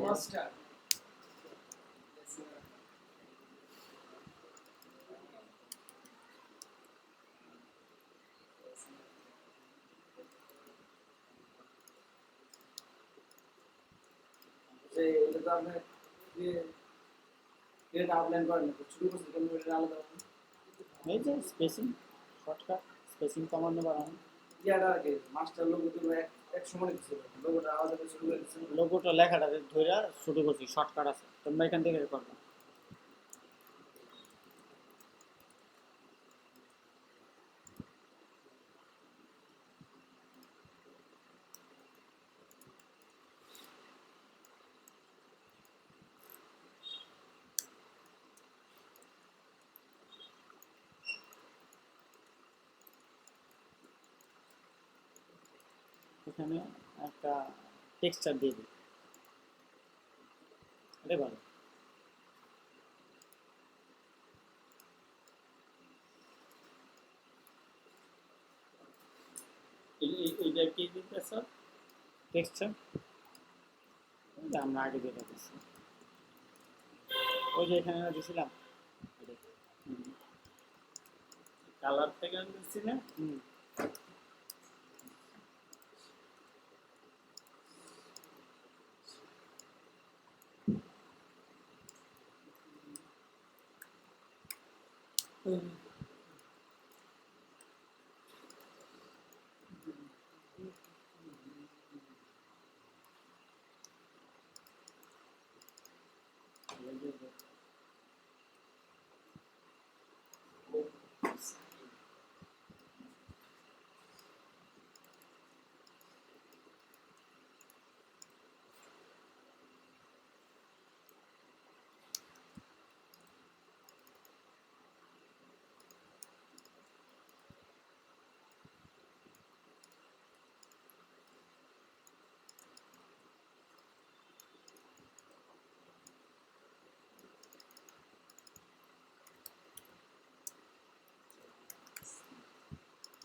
মাস্টার যে এটা তো আপনি এটা আউটলাইন করেন শুরু করছেন কেন এটা আলাদা এই যে স্পেসিং শর্টকাট স্পেসিং কমান্ড বাড়ানো ইয়াটা আর কি মাস্টার লোগো তো এক সময় দিচ্ছে লোগোটা আলাদা করে শুরু করে দিচ্ছেন লোগোটা লেখাটা ধরে শুরু করছি শর্টকাট আছে তোমরা এখান থেকে করবে এখানে একটা টেক্সচার দিয়ে দিই এটা ভালো এটা কি দিতেছ টেক্সচার আমরা আগে যেটা দিচ্ছি ওই যে এখানে দিয়েছিলাম কালার থেকে আনতেছি না হুম।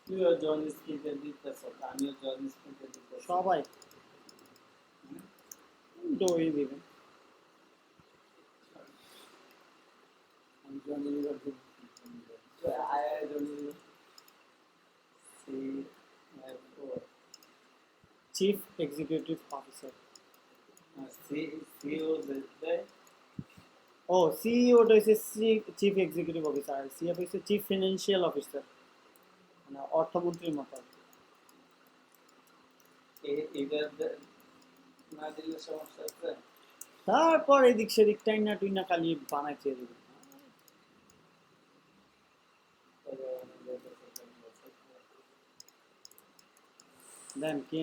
তুইও জন স্কিনকে দিতেছ, আমিও জন স্কিনকে দিতেছি। সবাই দই দিবেন। আমি জনি লিভার দিব আয় Johnny liver CFO chief executive officer. CEO দেয়। ও সিইও টা হচ্ছে চিফ এক্সিকিউটিভ অফিসার, আর সিএফ হচ্ছে চিফ ফিনান্সিয়াল অফিসার, মানে অর্থমন্ত্রীর মতো। এটা না দিলে সমস্যা আছে। তারপর এদিক সেদিক টাইনা টুইনা খালি বানাইতে দেবে। দেন কি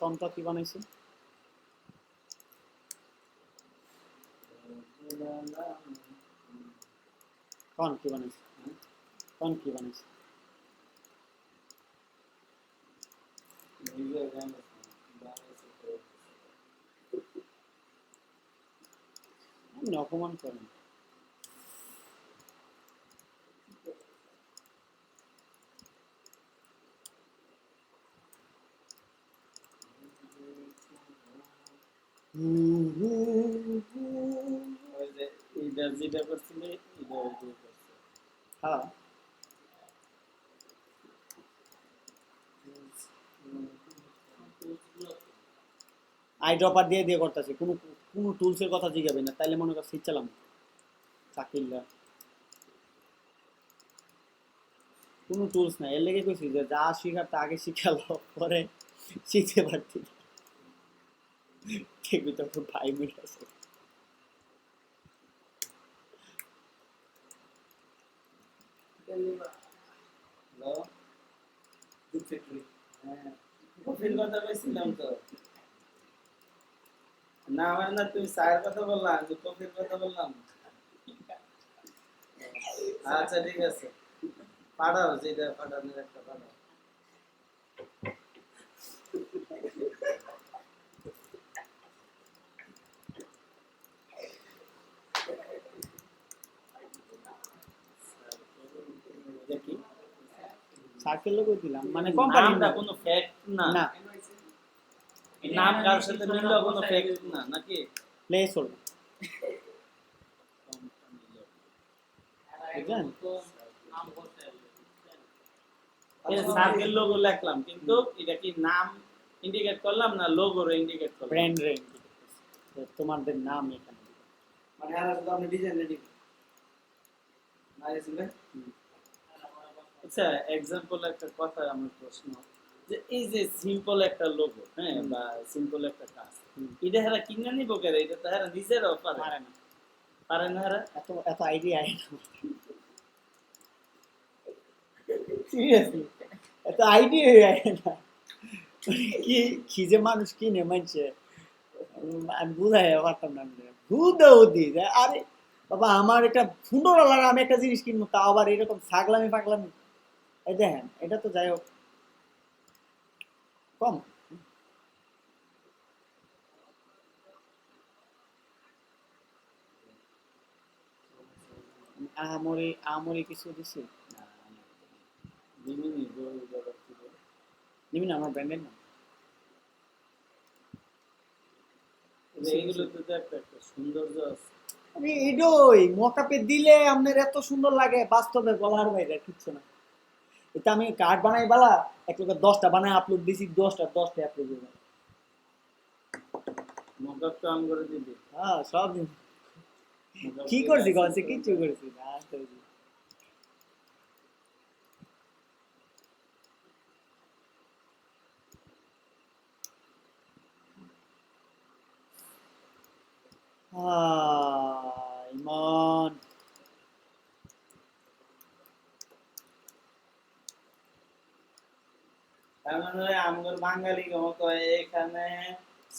তন্ত কি বানাইছে? কোন কি বানাইছে? কোন কি বানাইছে? আপনি অপমান করেন। এটা যেটা করছিলে এটা করছে। হ্যাঁ আই ড্রপার দিয়ে দিয়ে করতেছে, কোনো কোনো টুলসের কথা জিজ্ঞাবে না, তাইলে মনে কর শিখছিলাম চাকিল্লা কোনো টুলস নাই। এর লেগে কইছি যে যা শিখার তা আগে শিখালো, পরে শিখতে পারতি। দেখবি তো খুব 5 মিনিট আছে। হ্যালো, হ্যাঁ কফির কথা বলছিলাম তো। না আমার না, তুমি চায়ের কথা বললাম, আমি কফির কথা বললাম। আচ্ছা ঠিক আছে, পাঠাও যেটা পাঠানোর একটা পাঠাও। দেখি সার্কেল লোগো দিলাম, মানে কোম্পানির নামটা নাম কোনো ফ্যাক্ট না, না, নাম কার সাথে মিললো কোনো ফ্যাক্ট না নাকি? প্লেস হোল্ডার বুঝলেন? সার্কেল লোগো লিখলাম, কিন্তু এটা কি নাম ইন্ডিকেট করলাম না লোগোর ইন্ডিকেট করলাম? ব্র্যান্ড রেঞ্জ তোমাদের নাম এখানে মানে আর শুধু আপনি ডিজাইন রেডি না এসে আচ্ছা এক্সাম্পল একটা কথা, আমার প্রশ্ন যে এই যে সিম্পল একটা লোগো, হ্যাঁ, বা সিম্পল একটা কাজ, এটা হারা কিনে নিব কেন? এটা তো হারা নিজেরাও পারে পারে না, পারে না হারা। এত এত আইডিয়া আয় না সিরিয়াসলি, এত আইডিয়া আয় না। কি কি যে মানুষ কিনে মানছে, আমি বুঝাই পারতাম না। বুঝি যে আরে বাবা আমার এটা সুন্দর লাগে, আমি একটা জিনিস কিনবো, তাও আবার এরকম ছাগলামি পাগলামি। এই দেখেন এটা তো যাই হোক কম। আহামরি আহামরি কিছু দিছি নিবি না, আমার ব্র্যান্ডের না। এইগুলো তো একটা একটা সৌন্দর্য আছে। আমি এডোই মকাপে দিলে আপনার এত সুন্দর লাগে, বাস্তবে বলার বাইরে কিচ্ছু না। এটা আমি কার্ড বানাই বালা এক লোকের 10টা বানায় আপলোড দিছি 10টা আপলোড দিলাম। মকআপ তো আম করে দিবি। হ্যাঁ সব দিন। Mockup কি দিয়ে করছি license গলছে করে কিচ্ছু দিবি। করছি না করছি। ইমন তার মানে ওই আমগর বাঙালি মতো এখানে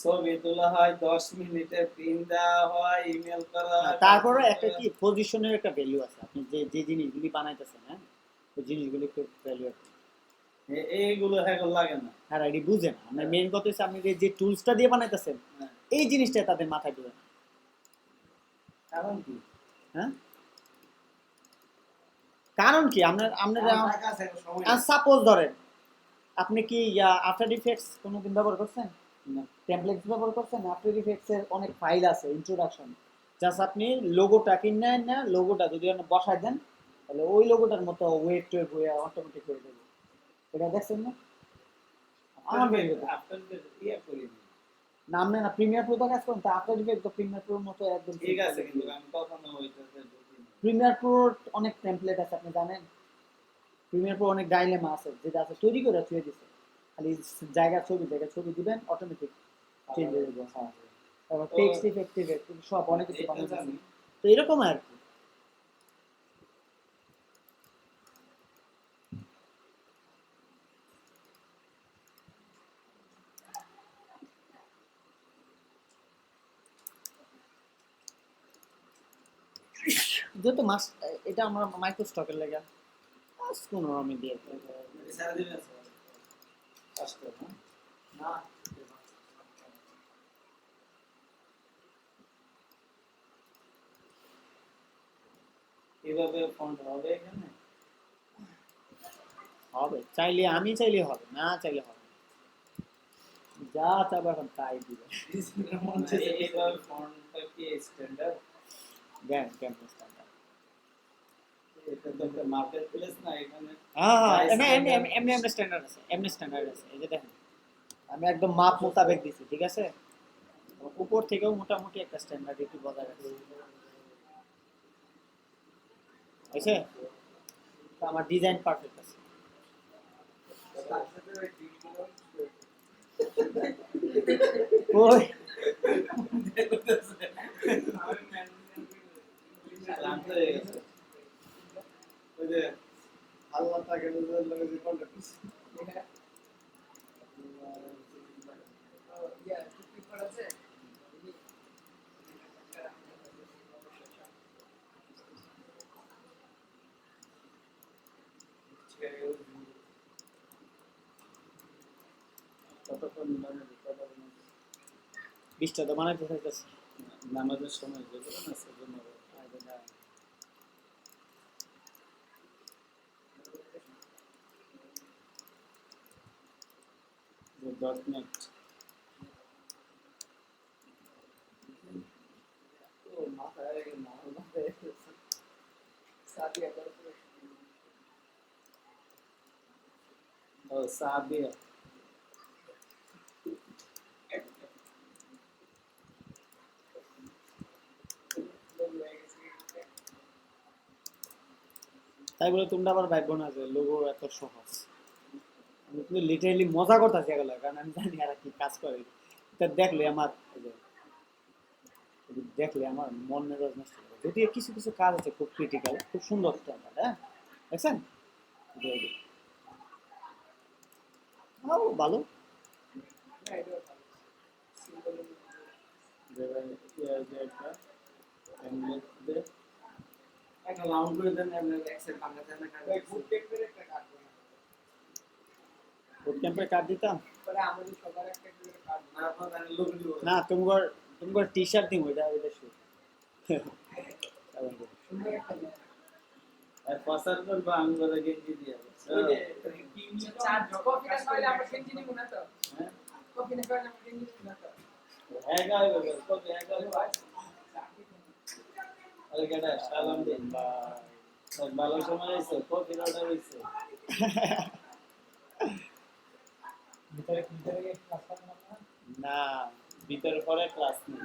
ছবি তোলা হয় 10 মিনিটে প্রিন্ট দেওয়া হয় ইমেল করা হয় তারপরে একটা কি পজিশনের একটা ভ্যালু আছে আপনি যে যে জিনিসগুলি বানাইতেছেন হ্যাঁ ওই জিনিসগুলি খুব ভ্যালু আছে। এইগুলো হ্যাঁ লাগে না। হ্যাঁ এটি বুঝে না আপনার মেন কথা হচ্ছে আপনি যে টুলসটা দিয়ে বানাইতেছেন হ্যাঁ। এই জিনিসটা তাদের মাথায় ঢুকে না। কারণ কি? হ্যাঁ কারণ কি আপনার আপনার আমার টাকা আছে, সময় নেই। সাপোজ ধরেন আপনি কি আফটার ইফেক্টস কোনোদিন ব্যবহার করছেন? না। টেমপ্লেটস ব্যবহার করছেন? আফটার ইফেক্টস এর অনেক ফাইল আছে ইন্ট্রোডাকশন, জাস্ট আপনি লোগোটা কিনেন না লোগোটা যদি আপনি বসায় দেন তাহলে ওই লোগোটার মতো ওয়েট টোয়েট হয়ে অটোমেটিক হয়ে যাবে। এটা দেখছেন না? আমার বের করতে আপনার ইয়ে করিনি। না আপনি না প্রিমিয়ার প্রো তো কাজ করেন তা আফটার ইফেক্ট তো প্রিমিয়ার প্রোর মতো একদম ঠিক আছে কিন্তু আমি কখনো ওইটাতে ঢুকিনি। প্রিমিয়ার প্রোর অনেক টেমপ্লেট আছে আপনি জানেন? প্রিমিয়ার প্রো অনেক ডাইলেমা আছে যেটা আছে তৈরি করে ছুঁয়ে দিচ্ছে, খালি জায়গা ছবি দিবেন অটোমেটিক চেঞ্জ হয়ে যাবে। হ্যাঁ তারপর তো- টেক্সট ইফেক্টিভ সব অনেক কিছু এটা বানানো জানি। তো এরকম আর কি। যেহেতু মাস এটা আমরা মাইক্রো স্টকের লেগে কোনো আমি দিয়ে দিই। সারাদিন আছে। আসতো না? না, কিভাবে ফন্ট হবে এখানে? হবে চাইলে আমি চাইলে হবে না চাইলে হবে না। যা চাবো এখন তাই দিবে। মন চেয়েছে এইভাবে ফন্টটা কি স্ট্যান্ডার্ড? জ্ঞান ক্যাম্পাস স্ট্যান্ডার্ড। এটা তো একটা মার্কেট প্লেস না এখানে। হ্যাঁ High এমনি এমনি standard। এমনি এমনি স্ট্যান্ডার্ড আছে, এমনি স্ট্যান্ডার্ড আছে। এই যে দেখেন আমি একদম মাপ মোতাবেক দিছি ঠিক আছে, উপর থেকেও মোটামুটি একটা স্ট্যান্ডার্ড একটু বজায় রাখছি হয়েছে। তো আমার ডিজাইন পারফেক্ট আছে। তার সাথে ওই দিনগুলো ওই আমার ম্যানেজার ক্লান্ত হয়ে গেছে। ওই যে আল্লাহ তাকে নিজের লগে যে কন্টাক্ট করছে। চুক্তি করেছে কতক্ষণ বানাবে? কতক্ষণ? 20টা তো বানাইতে চাইতেছি। নামাজের সময় যেগুলো না সেজন্য .NET ও মাথায় মাথায় সাদিয়া করে ও সাবিয়া তাই বলে তোমরা আবার ভাববো না যে লোগো এত সহজ। আমি কিন্তু লিটারেলি মজা করতেছি এগুলো, কারণ আমি জানি আর কি কাজ করে। এটা দেখলে আমার দেখলে আমার মন মেজাজ নষ্ট হয়ে যায়। যদিও কিছু কিছু কাজ আছে খুব ক্রিটিক্যাল, খুব সুন্দর স্ট্যান্ডার্ড। হ্যাঁ দেখছেন ভালো। একটা template দে। একটা রাউন্ড করে দেন আপনার এক্সেল বাংলাতে না কাজ ফুড টেম্পের একটা কাজ বানাবো। বুট ক্যাম্পে কার্ড দিতাম পরে আমাদের সবার একটা করে কাজ না আপনার লোক দিব না, তোমার টি শার্ট দিম ওইটা ওইটা শুট সুন্দর একটা জিনিস। আর পছন্দ করবো আমি বলে গেঞ্জি দিয়ে ওই যে কিংবা চার কপি না পাইলে আমরা কিনতে নিব না তো। হ্যাঁ কপি না পাইলে আমরা কিনতে নিব না তো। একা হবে কত একা হবে আরে কেডা সালাম দিন বা ভালো সময় হয়েছে, কফির অর্ডার হয়েছে। না, ভিতরে পরে ক্লাস নেই।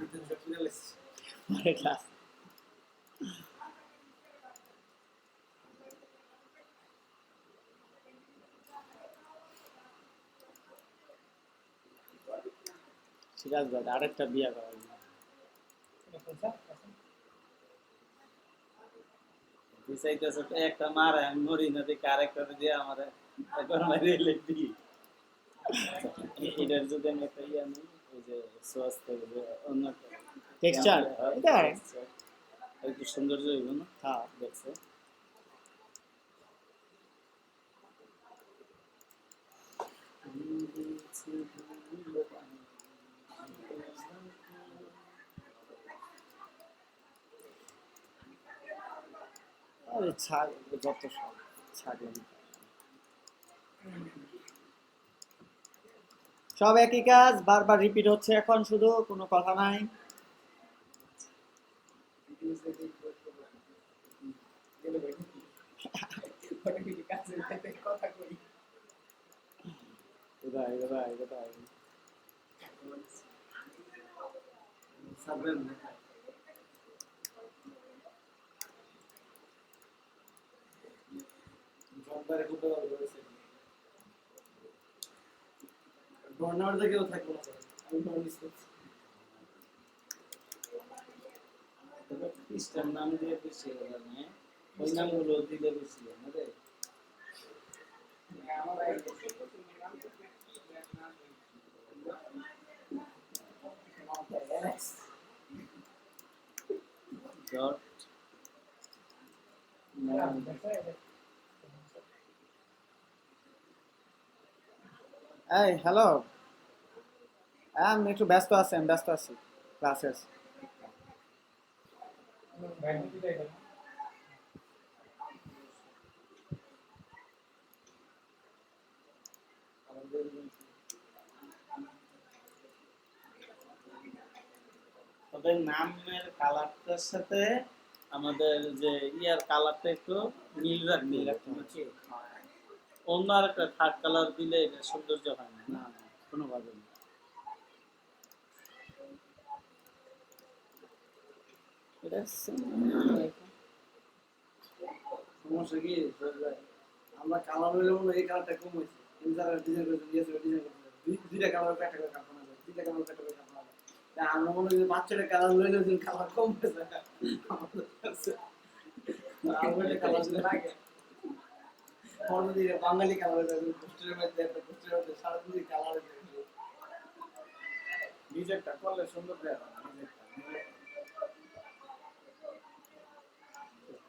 পরে ক্লাস। সিরাজ ভাই আরেকটা বিয়া করা হইলো। চাইতেছে তো একটা মারা আমি মরি না দেখে আরেকটা দিয়ে আমার একবার মারিয়ে লেখি। এটার যদি আমি একটা ইয়া নেই, ওই যে সোয়াস্তে অন্য টেক্সচার এটা পারে। একটু সৌন্দর্য হইব না? হ্যাঁ দেখছে আরে ছাড় যত সব ছাড়লেন সব একই কাজ বারবার রিপিট হচ্ছে এখন শুধু কোনো কথা নাই কথা কই কোথায় কোথায় কোথায় সাবরেন জম্বারে গুলো রয়েছে বর্নার দিকেও থাকবো না আমি মিস করছি খ্রিস্টান নাম দিয়ে বেশি হবে না, ওই নামগুলো দিলে বেশি হবে না রে। আমার ডট এই হ্যালো আমি একটু ব্যস্ত আছি আমি ব্যস্ত আছি ক্লাসে আছি তবে নামের কালারটার সাথে আমাদের যে ইয়ার কালারটা একটু মিল রাখতে হবে। অন্য আর একটা থার্ড কালার দিলে এটা সৌন্দর্য হয় না। না না কোনোভাবে না এটা সমস্যা কি আমরা কালার হইলে মনে এই কালারটা কম হয়েছে ইনজার ডিজাইন করে দিয়েছে ডিজাইন করে দুইটা কালার একটা করে কাপড় না দুইটা কালার একটা করে কাপড় না তা আমরা মনে করি বাচ্চাটা কালার লইলে যে কালার কম হয়েছে আমাদের কালার লাগে আমাদের দিকে বাঙালি কালার আছে পোস্টারের মধ্যে একটা পোস্টারের মধ্যে সারা দিন কালার আছে নিজেরটা করলে সুন্দর দেখা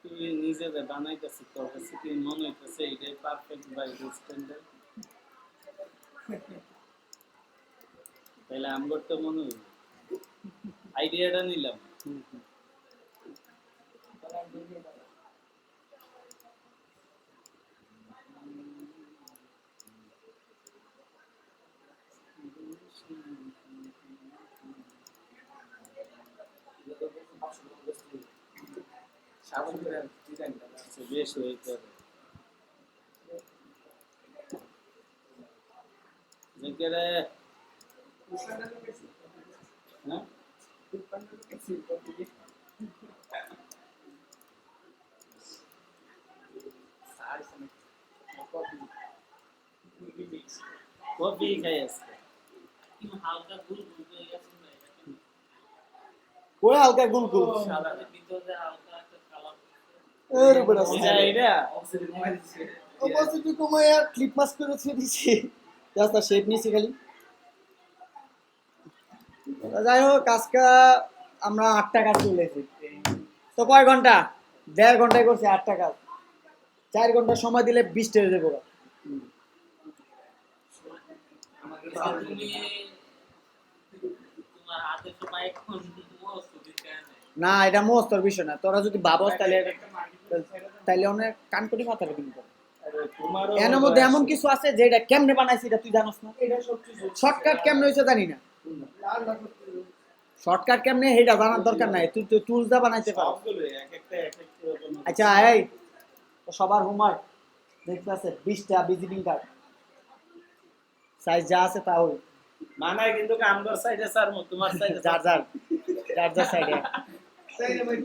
তুই নিজেদের বানাইতেছিস, তোর কাছে কি মনে হইতেছে এটাই পারফেক্ট বা স্ট্যান্ডার্ড? তাহলে আমার তো মনে হইল আইডিয়াটা নিলাম। সাধারণ ডিজাইনটা বেশ হইতে হবে। যেকেরে হ্যাঁ কফি খাই আজকে। হালকা গুল গুল হয়ে গেছে না এটা? ওই হালকা গুলগুল সাদা ভিতরে হালকা একটা কালার। এর উপরে এটা অক্সিজেন কমাই দিচ্ছে অপোজিট কমায়া ক্লিপ মাস্ক করে ছেড়ে দিছি জাস্ট শেপ নিছি খালি যাই হোক আজকে আমরা 8 টাকা চলেছি তো কয় ঘন্টা 1.5 ঘন্টায় করছি 8 টাকা 4 ঘন্টা সময় দিলে 20 টাকা দেবো তোমার হাতে সময় এখন মস্ত দিতে না এটা মস্তর বিষয় না তোরা যদি ভাবস তাহলে অনেক কান করি মাথাটা কিন্তু এর মধ্যে এমন কিছু আছে যেটা কেমনে বানাইছি এটা তুই জানোস না শর্টকাট কেমনে হয়েছে জানি না শর্টকাট কেমনে এটা জানার দরকার নাই তুই তো টুলস দা বানাইতে পারো আচ্ছা এই সবার হোমওয়ার্ক দেখতে আছে 20টা ভিজিটিং কার্ড সাইজ যা আছে তা ওই মানায় কিন্তু আমগর সাইডে স্যার তোমার সাইডে যার যার সাইডে তাই না ভাই